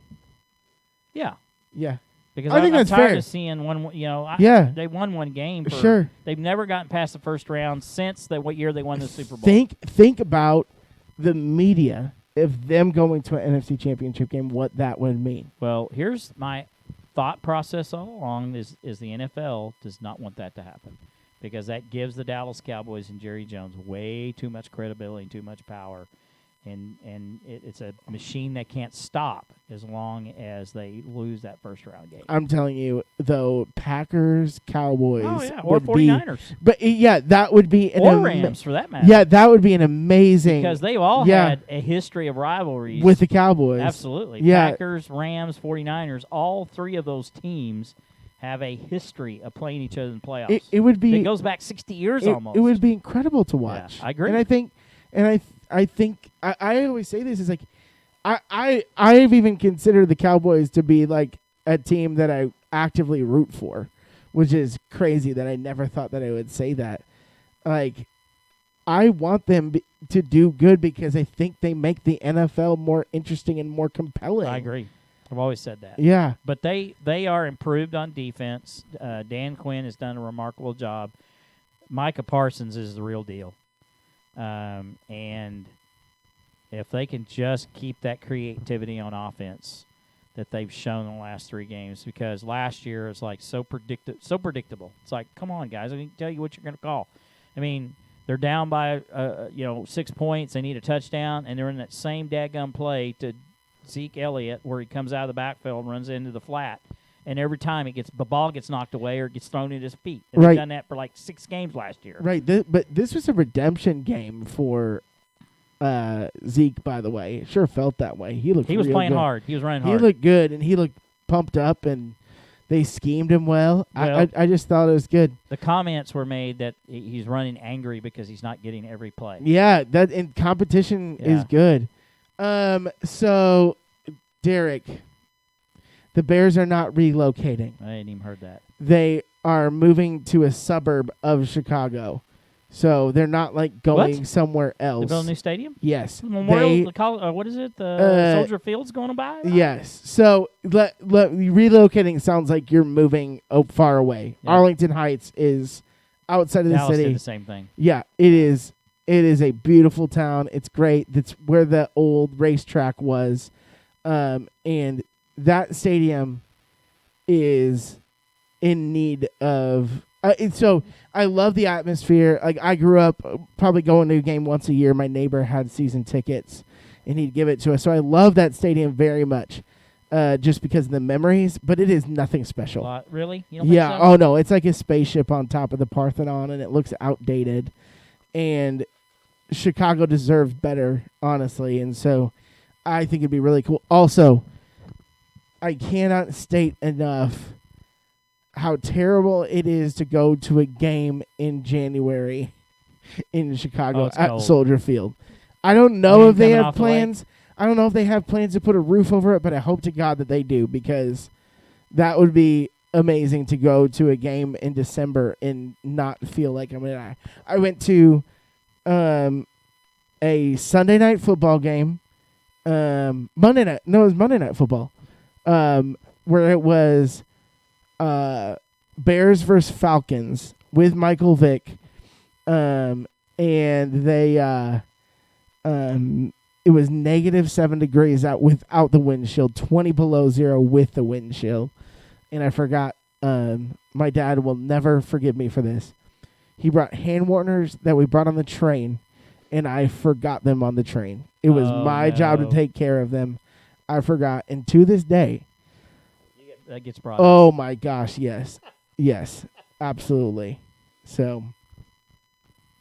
Yeah. Yeah. Because I think I'm that's tired fair. of seeing one. They won one game. Sure. They've never gotten past the first round since what year they won the Super Bowl. Think about the media of them going to an NFC Championship game. What that would mean. Well, here's my thought process all along: is the NFL does not want that to happen because that gives the Dallas Cowboys and Jerry Jones way too much credibility and too much power. and it's a machine that can't stop as long as they lose that first round game. I'm telling you, though, Packers, Cowboys, or 49ers. That would be or Rams for that matter. Yeah, that would be an amazing, because they've all had a history of rivalries with the Cowboys. Absolutely, Packers, Rams, 49ers. All three of those teams have a history of playing each other in the playoffs. It would be. It goes back 60 years almost. It would be incredible to watch. Yeah, I agree. And I think I always say this is like, I've even considered the Cowboys to be like a team that I actively root for, which is crazy that I never thought that I would say that. Like, I want them to do good because I think they make the NFL more interesting and more compelling. I agree. I've always said that. Yeah. But they are improved on defense. Dan Quinn has done a remarkable job. Micah Parsons is the real deal. And if they can just keep that creativity on offense that they've shown in the last 3 games, because last year it's like so predictable. It's like, come on, guys, I can tell you what you're going to call. I mean, they're down by 6 points. They need a touchdown, and they're in that same daggum play to Zeke Elliott where he comes out of the backfield and runs into the flat. And every time the ball gets knocked away or gets thrown at his feet. And they've done that for like 6 games last year. Right. But this was a redemption game for Zeke, by the way. It sure felt that way. He was playing good. hard. He was running hard. He looked good, and he looked pumped up, and they schemed him well. I just thought it was good. The comments were made that he's running angry because he's not getting every play. Yeah, that in competition is good. So, Derek, the Bears are not relocating. I hadn't even heard that. They are moving to a suburb of Chicago. So they're not like going somewhere else. They build a new stadium? Yes. What is it? The Soldier Field's going by? Yes. So relocating sounds like you're moving far away. Yeah. Arlington Heights is outside of the Dallas city. Did the same thing. Yeah, it is. It is a beautiful town. It's great. That's where the old racetrack was. And that stadium is in need of... so I love the atmosphere. Like, I grew up probably going to a game once a year. My neighbor had season tickets, and he'd give it to us. So I love that stadium very much, just because of the memories. But it is nothing special. Really? You don't think so? Oh no, it's like a spaceship on top of the Parthenon, and it looks outdated. And Chicago deserves better, honestly. And so I think it'd be really cool. Also, I cannot state enough how terrible it is to go to a game in January in Chicago at cold. Soldier Field. I don't know if they have plans. I don't know if they have plans to put a roof over it, but I hope to God that they do, because that would be amazing to go to a game in December and not feel like I'm in. I went to a Sunday night football game. Monday night football. Where it was Bears versus Falcons with Michael Vick, and they it was -7 degrees out without the windshield, 20 below zero with the windshield, and I forgot. My dad will never forgive me for this. He brought hand warmers that we brought on the train, and I forgot them on the train. It was my job to take care of them. I forgot, and to this day. That gets brought up. My gosh, yes. Yes, absolutely. So,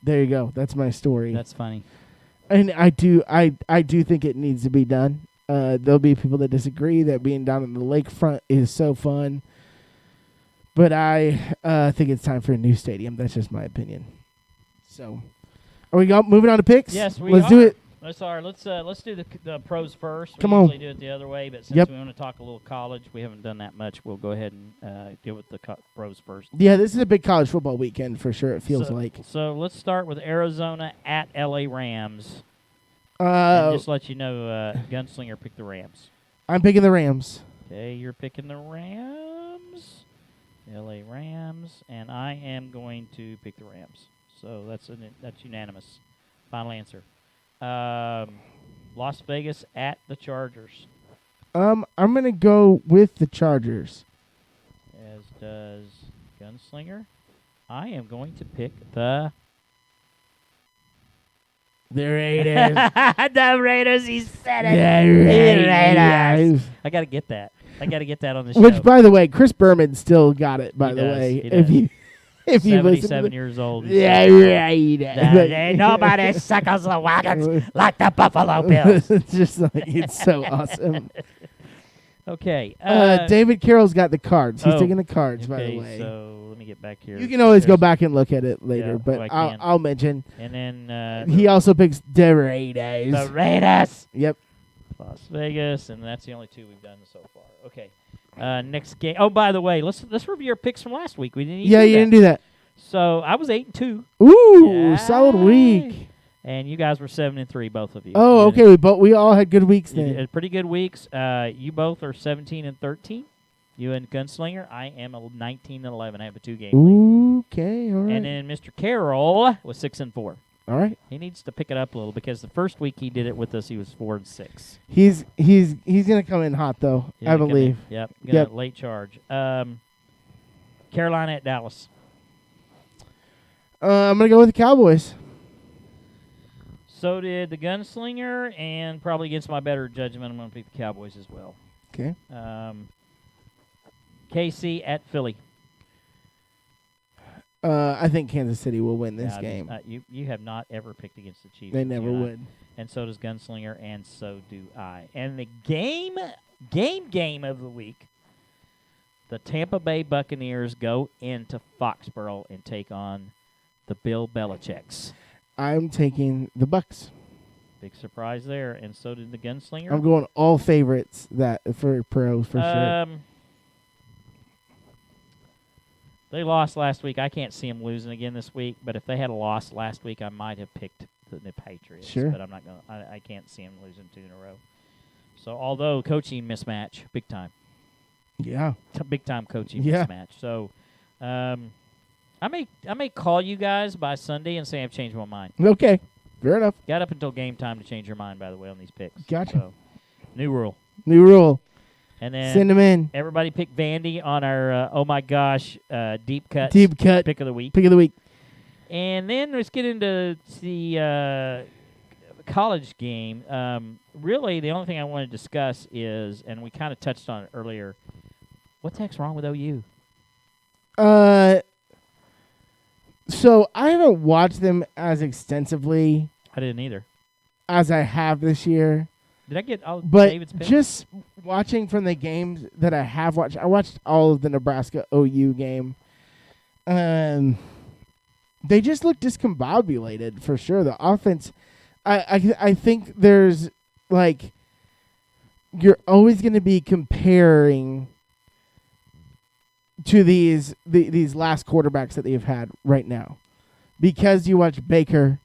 there you go. That's my story. That's funny. And I do think it needs to be done. There'll be people that disagree that being down on the lakefront is so fun. But I think it's time for a new stadium. That's just my opinion. So, are we moving on to picks? Yes, we Let's are. do it. Let's do the pros first. Come we on. usually do it the other way, but since we want to talk a little college, we haven't done that much. We'll go ahead and deal with the pros first. Yeah, this is a big college football weekend for sure, it feels like. So let's start with Arizona at LA Rams. And just let you know, Gunslinger picked the Rams. I'm picking the Rams. Okay, you're picking the Rams. LA Rams, and I am going to pick the Rams. So that's unanimous. Final answer. Las Vegas at the Chargers. I'm going to go with the Chargers. As does Gunslinger. I am going to pick the The Raiders. The Raiders, he said it. The Raiders. I got to get that. I got to get that on the show. Which, by the way, Chris Berman still got it, by He the does. way. He If does. you if you listen to 77 years old. Yeah, Raiders. Ain't nobody circles the wagons like the Buffalo Bills. It's just like, it's so awesome. Okay. David Carroll's got the cards. He's oh, taking the cards, by the Okay, way. so let me get back here. You can always go There's- back and look at it later, Yeah, but I can. I'll mention. And then He also picks the Raiders. The Raiders. Yep. Las Vegas, and that's the only two we've done so far. Okay. Next game. Oh, by the way, let's review our picks from last week. We didn't even Yeah, do you that. didn't do that. So I was 8-2, Ooh, solid week. and you guys were 7-3, both of you. Oh, You okay. We all had good weeks did- you then. did pretty good weeks. You both are 17-13. You and Gunslinger. I am 19-11. I have a 2-game lead. Okay, all right. And then Mr. Carroll was 6-4. All right. He needs to pick it up a little because the first week he did it with us, he was 4-6. He's gonna come in hot though, He's I gonna come in. believe. Yep. Yep. Late charge. Carolina at Dallas. I'm gonna go with the Cowboys. So did the Gunslinger, and probably against my better judgment, I'm going to pick the Cowboys as well. Okay. KC at Philly. I think Kansas City will win this Yeah, game. You have not ever picked against the Chiefs. They you never and I. would. And so does Gunslinger, and so do I. And the game of the week, the Tampa Bay Buccaneers go into Foxborough and take on the Bill Belichicks. I'm taking the Bucks. Big surprise there, and so did the Gunslinger. I'm going all favorites that for pros for sure. They lost last week. I can't see them losing again this week. But if they had a loss last week, I might have picked the Patriots. Sure. But I'm not going. I can't see them losing 2 in a row. So although coaching mismatch, big time, Yeah. big time coaching Yeah. mismatch. So I may call you guys by Sunday and say I've changed my mind. Okay. Fair enough. Got up until game time to change your mind. By the way, on these picks. Gotcha. So, new rule. New rule. And then Send them in. everybody pick Vandy on our oh my gosh deep cut pick of the week. Pick of the week. And then let's get into the college game. Really, the only thing I want to discuss is, and we kind of touched on it earlier, what the heck's wrong with OU? So I haven't watched them as extensively I didn't either. as I have this year. Did I get all But David's picks? just watching from the games that I have watched, I watched all of the Nebraska OU game. They just look discombobulated for sure. The offense, I think there's like you're always going to be comparing to these last quarterbacks that they've had right now, because you watch Baker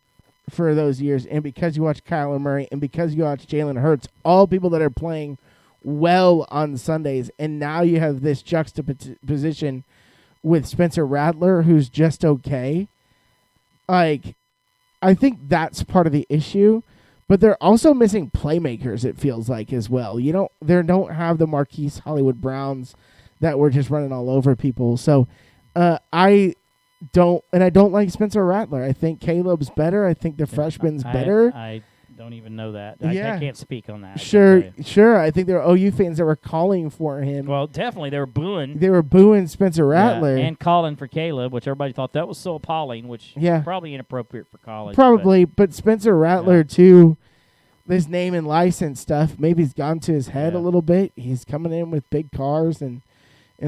for those years, and because you watch Kyler Murray, and because you watch Jalen Hurts, all people that are playing well on Sundays, and now you have this juxtaposition with Spencer Rattler, who's just okay. Like, I think that's part of the issue, but they're also missing playmakers, it feels like, as well. They don't have the Marquise Hollywood Browns that were just running all over people. So, I don't like Spencer Rattler. I think Caleb's better. I think the freshman's better. I don't even know that. Yeah. I can't speak on that. I can't Sure. tell you. I think there are OU fans that were calling for him. Well, definitely they were booing. They were booing Spencer Rattler. Yeah, and calling for Caleb, which everybody thought that was so appalling, which Yeah. probably inappropriate for college. Probably, but Spencer Rattler too. This name and license stuff maybe he's gone to his head a Yeah. little bit. He's coming in with big cars and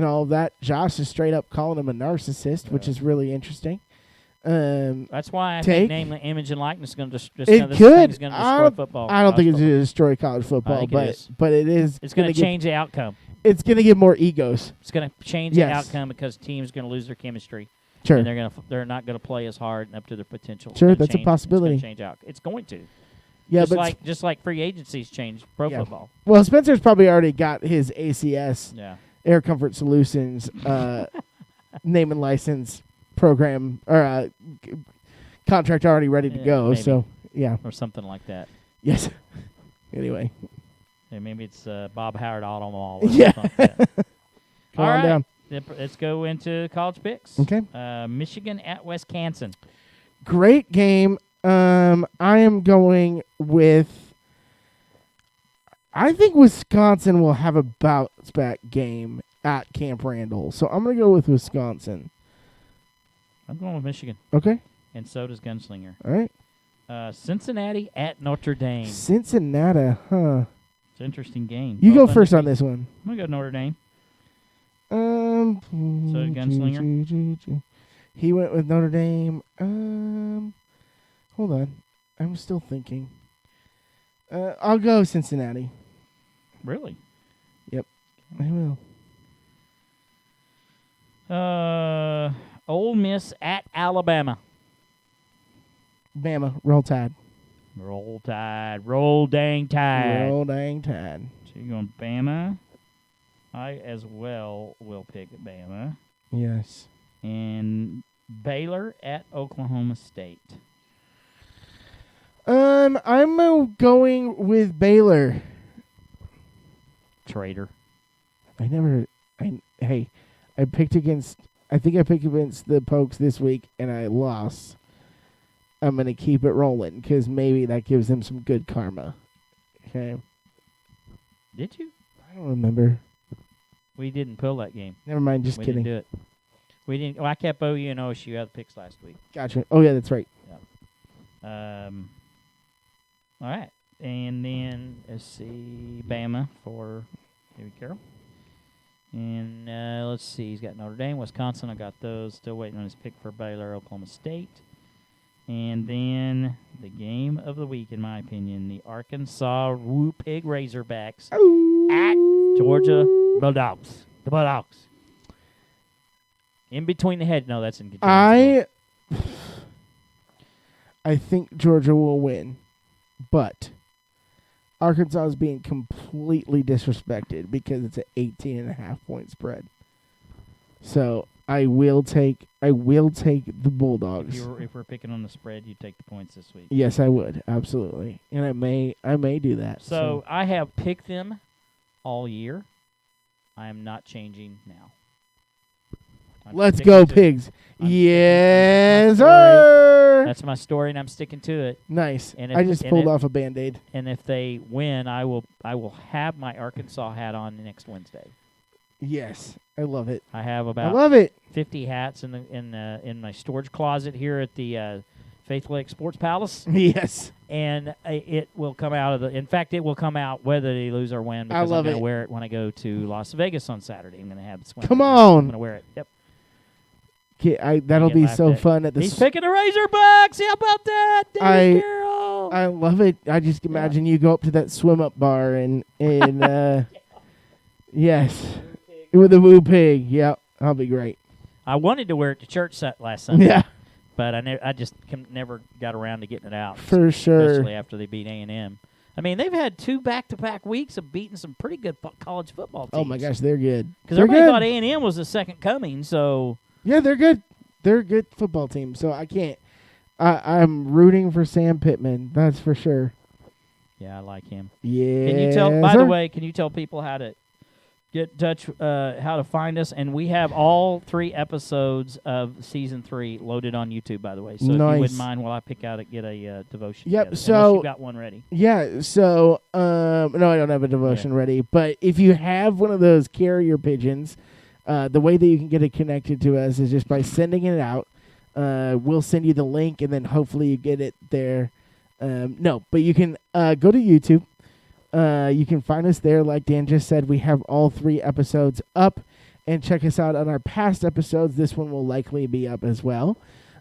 all of that. Josh is straight up calling him a narcissist, which is really interesting. That's why I Take- think name, image, and likeness is going to destroy It could. destroy football. I don't think it's college going to destroy college football, think it but is. it is. It's going to change the outcome. It's going to give more egos. It's going to change Yes. the outcome because teams are going to lose their chemistry. Sure. And they're not going to play as hard and up to their potential. Sure, It's gonna that's a change- possibility. It's going to change out. It's going to. Yeah, just like free agencies change pro Yeah. football. well, Spencer's probably already got his ACS, Yeah. Air Comfort Solutions, name and license program or contract already ready to Yeah, go. maybe. So yeah, Or something like that. yes. Anyway, Yeah, maybe it's Bob Howard Auto Mall. Yeah. Something like that. come All on right. down. Let's go into college picks. Okay. Michigan at Wisconsin. Great game. I am going with. I think Wisconsin will have a bounce back game at Camp Randall, so I'm gonna go with Wisconsin. I'm going with Michigan. Okay. And so does Gunslinger. All right. Cincinnati at Notre Dame. Cincinnati, huh? It's an interesting game. You go first on this one. I'm gonna go Notre Dame. So Gunslinger. He went with Notre Dame. Hold on, I'm still thinking. I'll go Cincinnati. Really? Yep, I will. Ole Miss at Alabama. Bama, roll Tide. Roll Tide. Roll dang Tide. Roll dang Tide. So you're going Bama. I as well will pick Bama. Yes. And Baylor at Oklahoma State. I'm going with Baylor. Traitor. I picked against. I think I picked against the Pokes this week, and I lost. I'm going to keep it rolling because maybe that gives them some good karma. Okay. Did you? I don't remember. We didn't pull that game. Never mind. Just kidding. We didn't do it. We didn't. Well, I kept OU and OSU out of the picks last week. Gotcha. Oh yeah, that's right. Yeah. All right, and then let's see, Bama for David Carroll. And let's see, he's got Notre Dame, Wisconsin. I got those. Still waiting on his pick for Baylor, Oklahoma State. And then the game of the week, in my opinion, the Arkansas Woo Pig Razorbacks at Georgia Bulldogs. The Bulldogs. In between the head. No, that's in Kentucky. I think Georgia will win, but Arkansas is being completely disrespected because it's an 18.5-point spread. So I will take the Bulldogs. If we're picking on the spread, you take the points this week. Yes, I would absolutely, and I may do that. So I have picked them all year. I am not changing now. Let's go, Pigs! Yes, sir. That's my story, and I'm sticking to it. Nice. I just pulled off a Band-Aid. And if they win, I will have my Arkansas hat on next Wednesday. Yes, I love it. I have about 50 hats in my storage closet here at the Faithletic Sports Palace. Yes. And it will come out in fact, it will come out whether they lose or win because I'm going to wear it when I go to Las Vegas on Saturday. I'm going to have the swim. Come on. I'm going to wear it. Yep. That'll be so fun at the. He's picking the Razorbacks. How about that, David Carroll? I love it. I just imagine you go up to that swim up bar and yes, with the Woo Pig. Yep, that'll be great. I wanted to wear it to church last Sunday. Yeah, but I just never got around to getting it out. For sure, especially after they beat A&M. I mean, they've had 2 back-to-back weeks of beating some pretty good college football teams. Oh my gosh, they're good. Because everybody thought A&M was the second coming. So. Yeah, they're good. They're a good football team, so I can't. I'm rooting for Sam Pittman. That's for sure. Yeah, I like him. Yeah. Can you tell? By the way, can you tell people how to get in touch? How to find us? And we have all 3 episodes of season 3 loaded on YouTube. By the way, so if you wouldn't mind, while I pick out get a devotion. Yep. Together. So you got one ready. Yeah. So no, I don't have a devotion ready. But if you have one of those carrier pigeons. The way that you can get it connected to us is just by sending it out. We'll send you the link, and then hopefully you get it there. But you can go to YouTube. You can find us there. Like Dan just said, we have all 3 episodes up, and check us out on our past episodes. This one will likely be up as well.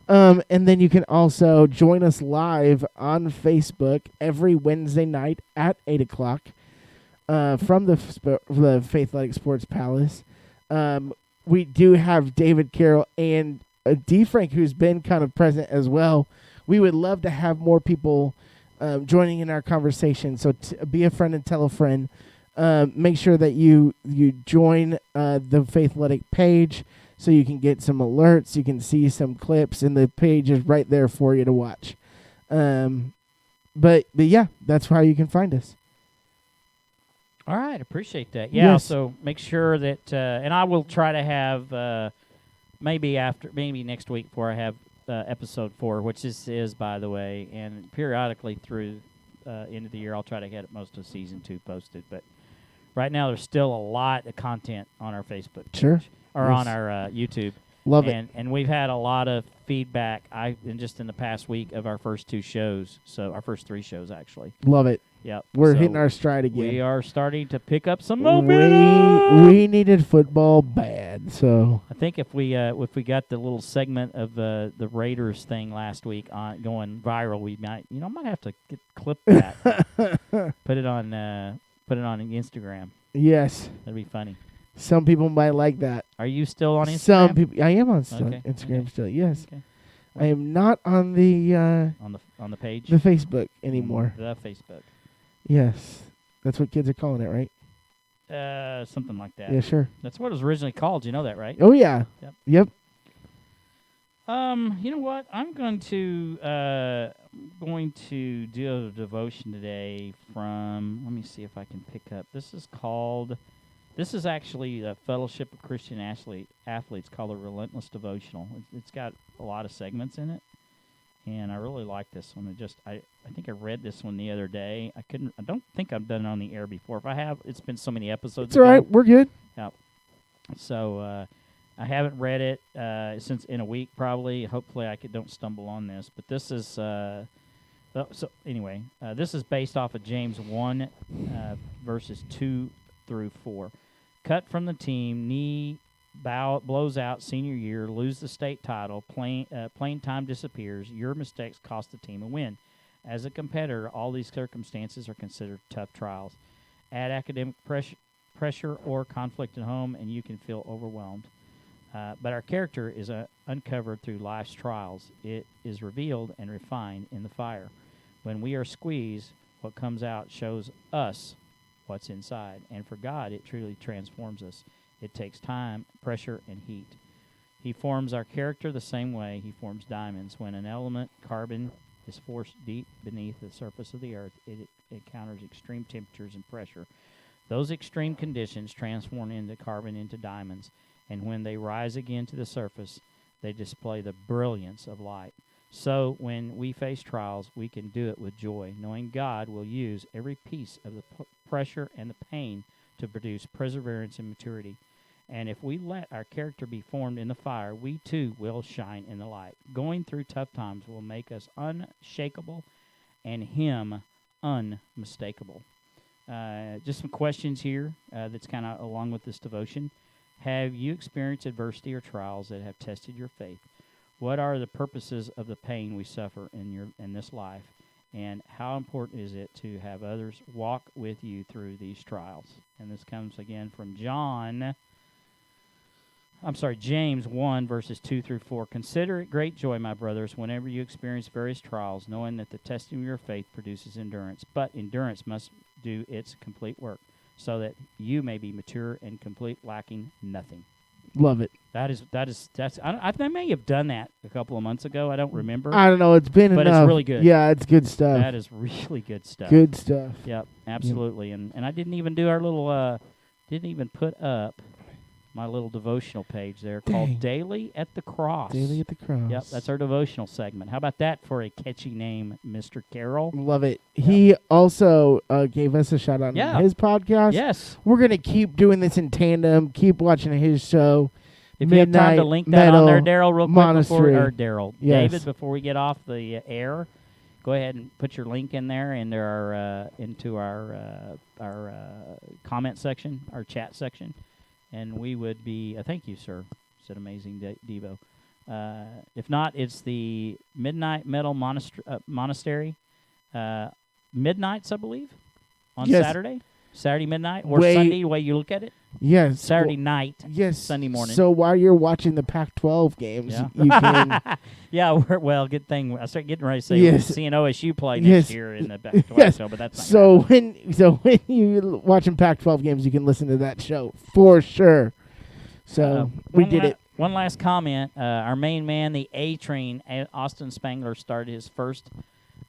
And then you can also join us live on Facebook every Wednesday night at 8 o'clock from the Faithletic Sports Palace. We do have David Carroll and D. Frank, who's been kind of present as well. We would love to have more people joining in our conversation. So be a friend and tell a friend. Make sure that you join the Faithletic page so you can get some alerts. You can see some clips, and the page is right there for you to watch. But yeah, that's how you can find us. All right, appreciate that. Yeah, yes. So make sure that, and I will try to have maybe next week before I have episode 4, which this is, by the way, and periodically through end of the year, I'll try to get most of season 2 posted. But right now, there's still a lot of content on our Facebook page, or on our YouTube. Love it. And we've had a lot of feedback just in the past week of our first 2 shows. So our first 3 shows, actually. Love it. Yep. We're hitting our stride again. We are starting to pick up some momentum. We needed football bad, so I think if we got the little segment of the Raiders thing last week on going viral, we might have to clip that, put it on Instagram. Yes, that'd be funny. Some people might like that. Are you still on Instagram? Some people. I am on Instagram still. Yes. Okay. I am not on the on the page, the Facebook anymore. The Facebook. Yes, that's what kids are calling it, right? Something like that. Yeah, sure. That's what it was originally called. You know that, right? Oh yeah. Yep. You know what? I'm going to do a devotion today from. Let me see if I can pick up. This is actually a Fellowship of Christian Athletes called a Relentless Devotional. It's got a lot of segments in it, and I really like this one. I think I read this one the other day. I don't think I've done it on the air before. If I have, it's been so many episodes. It's all right. We're good. Yeah. So I haven't read it since in a week probably. Hopefully I don't stumble on this. But this is this is based off of James 1 verses 2 through 4. Cut from the team, knee blows out senior year, lose the state title, playing time disappears. Your mistakes cost the team a win. As a competitor, all these circumstances are considered tough trials. Add academic pressure or conflict at home, and you can feel overwhelmed. But our character is uncovered through life's trials. It is revealed and refined in the fire. When we are squeezed, what comes out shows us what's inside. And for God, it truly transforms us. It takes time, pressure, and heat. He forms our character the same way he forms diamonds. When an element, carbon, is forced deep beneath the surface of the earth, it encounters extreme temperatures and pressure. Those extreme conditions transform carbon into diamonds, and when they rise again to the surface, they display the brilliance of light. So when we face trials, we can do it with joy, knowing God will use every piece of the pressure and the pain to produce perseverance and maturity. And if we let our character be formed in the fire, we too will shine in the light. Going through tough times will make us unshakable and Him unmistakable. Just some questions here that's kind of along with this devotion. Have you experienced adversity or trials that have tested your faith? What are the purposes of the pain we suffer in this life? And how important is it to have others walk with you through these trials? And this comes again from James 1, verses 2 through 4. Consider it great joy, my brothers, whenever you experience various trials, knowing that the testing of your faith produces endurance. But endurance must do its complete work, so that you may be mature and complete, lacking nothing. Love it. That's. I may have done that a couple of months ago. I don't remember. I don't know. It's been but enough. It's really good. Yeah, it's good stuff. That is really good stuff. Good stuff. Yep, absolutely. Yep. And I didn't even do our little. Didn't even put up my little devotional page there called Daily at the Cross. Daily at the Cross. Yep, that's our devotional segment. How about that for a catchy name, Mr. Carroll? Love it. Yep. He also gave us a shout out on his podcast. Yes. We're going to keep doing this in tandem. Keep watching his show. If you have time to link that on there, Daryl, real quick David, before we get off the air, go ahead and put your link in there into our comment section, our chat section. And we would be, thank you, sir. It's an amazing Devo. If not, it's the Midnight Metal Monastery. Midnights, I believe, on Saturday. Saturday midnight or Sunday, the way you look at it. Yes. Saturday night. Yes. Sunday morning. So while you're watching the Pac-12 games, you can. Yeah, good thing. I start getting ready to say we're seeing OSU play next year in the Pac-12 show, but that's not so when you're watching Pac-12 games, you can listen to that show for sure. So we did it. One last comment. Our main man, the A-Train, Austin Spangler, started his first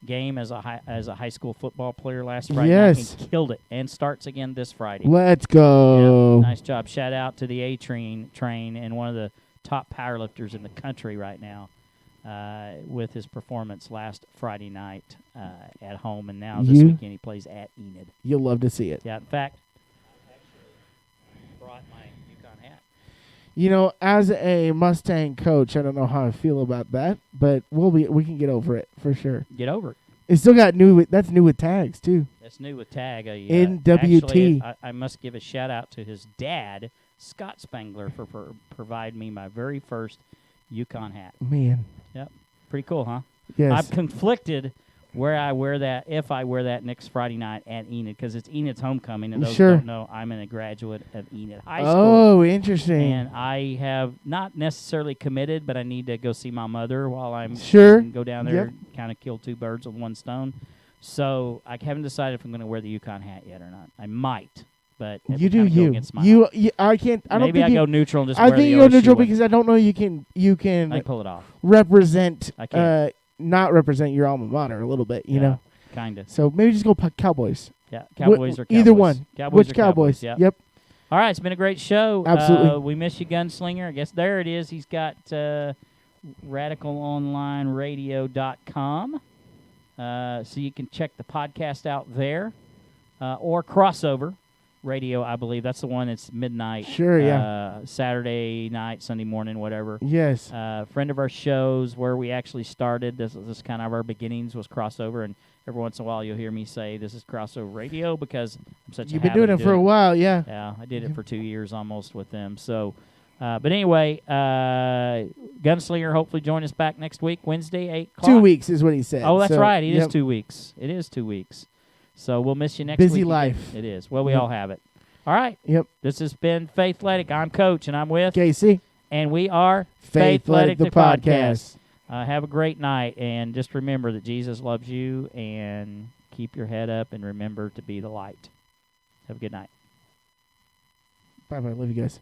game as a high school football player last Friday night. He killed it and starts again this Friday. Let's go. Yeah, nice job. Shout out to the A-Train and one of the top powerlifters in the country right now. with his performance last Friday night at home, and now this weekend he plays at Enid. You'll love to see it. Yeah, in fact, I actually brought my Yukon hat. You know, as a Mustang coach, I don't know how I feel about that, but we can get over it for sure. Get over it. It's still got that's new with tags too. That's new with tag. NWT. Actually, I must give a shout out to his dad, Scott Spangler, for providing me my very first Yukon hat. Man. Yep. Pretty cool, huh? Yes. I'm conflicted where I wear that, if I wear that next Friday night at Enid, because it's Enid's homecoming, and those who don't know, I'm a graduate of Enid High School. Oh, interesting. And I have not necessarily committed, but I need to go see my mother while I'm go down there and kind of kill two birds with one stone. So I haven't decided if I'm going to wear the Yukon hat yet or not. I might, but you do you. I can't. I don't Maybe think I go neutral and just I wear the think you go neutral one. because I don't know you can I pull it off. Represent. I can. Not represent your alma mater a little bit, you know. Kind of. So maybe just go Cowboys. Yeah, Cowboys or Cowboys. Either one. Cowboys Which or Cowboys? Yep. All right, it's been a great show. Absolutely. We miss you, Gunslinger. I guess there it is. He's got radicalonlineradio.com. So you can check the podcast out there. Or Crossover Radio, I believe. That's the one that's midnight. Sure, yeah. Saturday night, Sunday morning, whatever. Yes. Friend of our shows, where we actually started. This kind of our beginnings was Crossover, and every once in a while you'll hear me say this is Crossover Radio because I'm such You've been doing it for a while, yeah. Yeah, I did it for 2 years almost with them. So, but anyway, Gunslinger, hopefully join us back next week, Wednesday, 8 o'clock. 2 weeks is what he said. Oh, that's right. It is 2 weeks. It is 2 weeks. So we'll miss you next week. Busy life. It is. Well, we all have it. All right. Yep. This has been Faithletic. I'm Coach, and I'm with Casey. And we are Faithletic, the podcast. Have a great night, and just remember that Jesus loves you, and keep your head up, and remember to be the light. Have a good night. Bye-bye. Love you guys.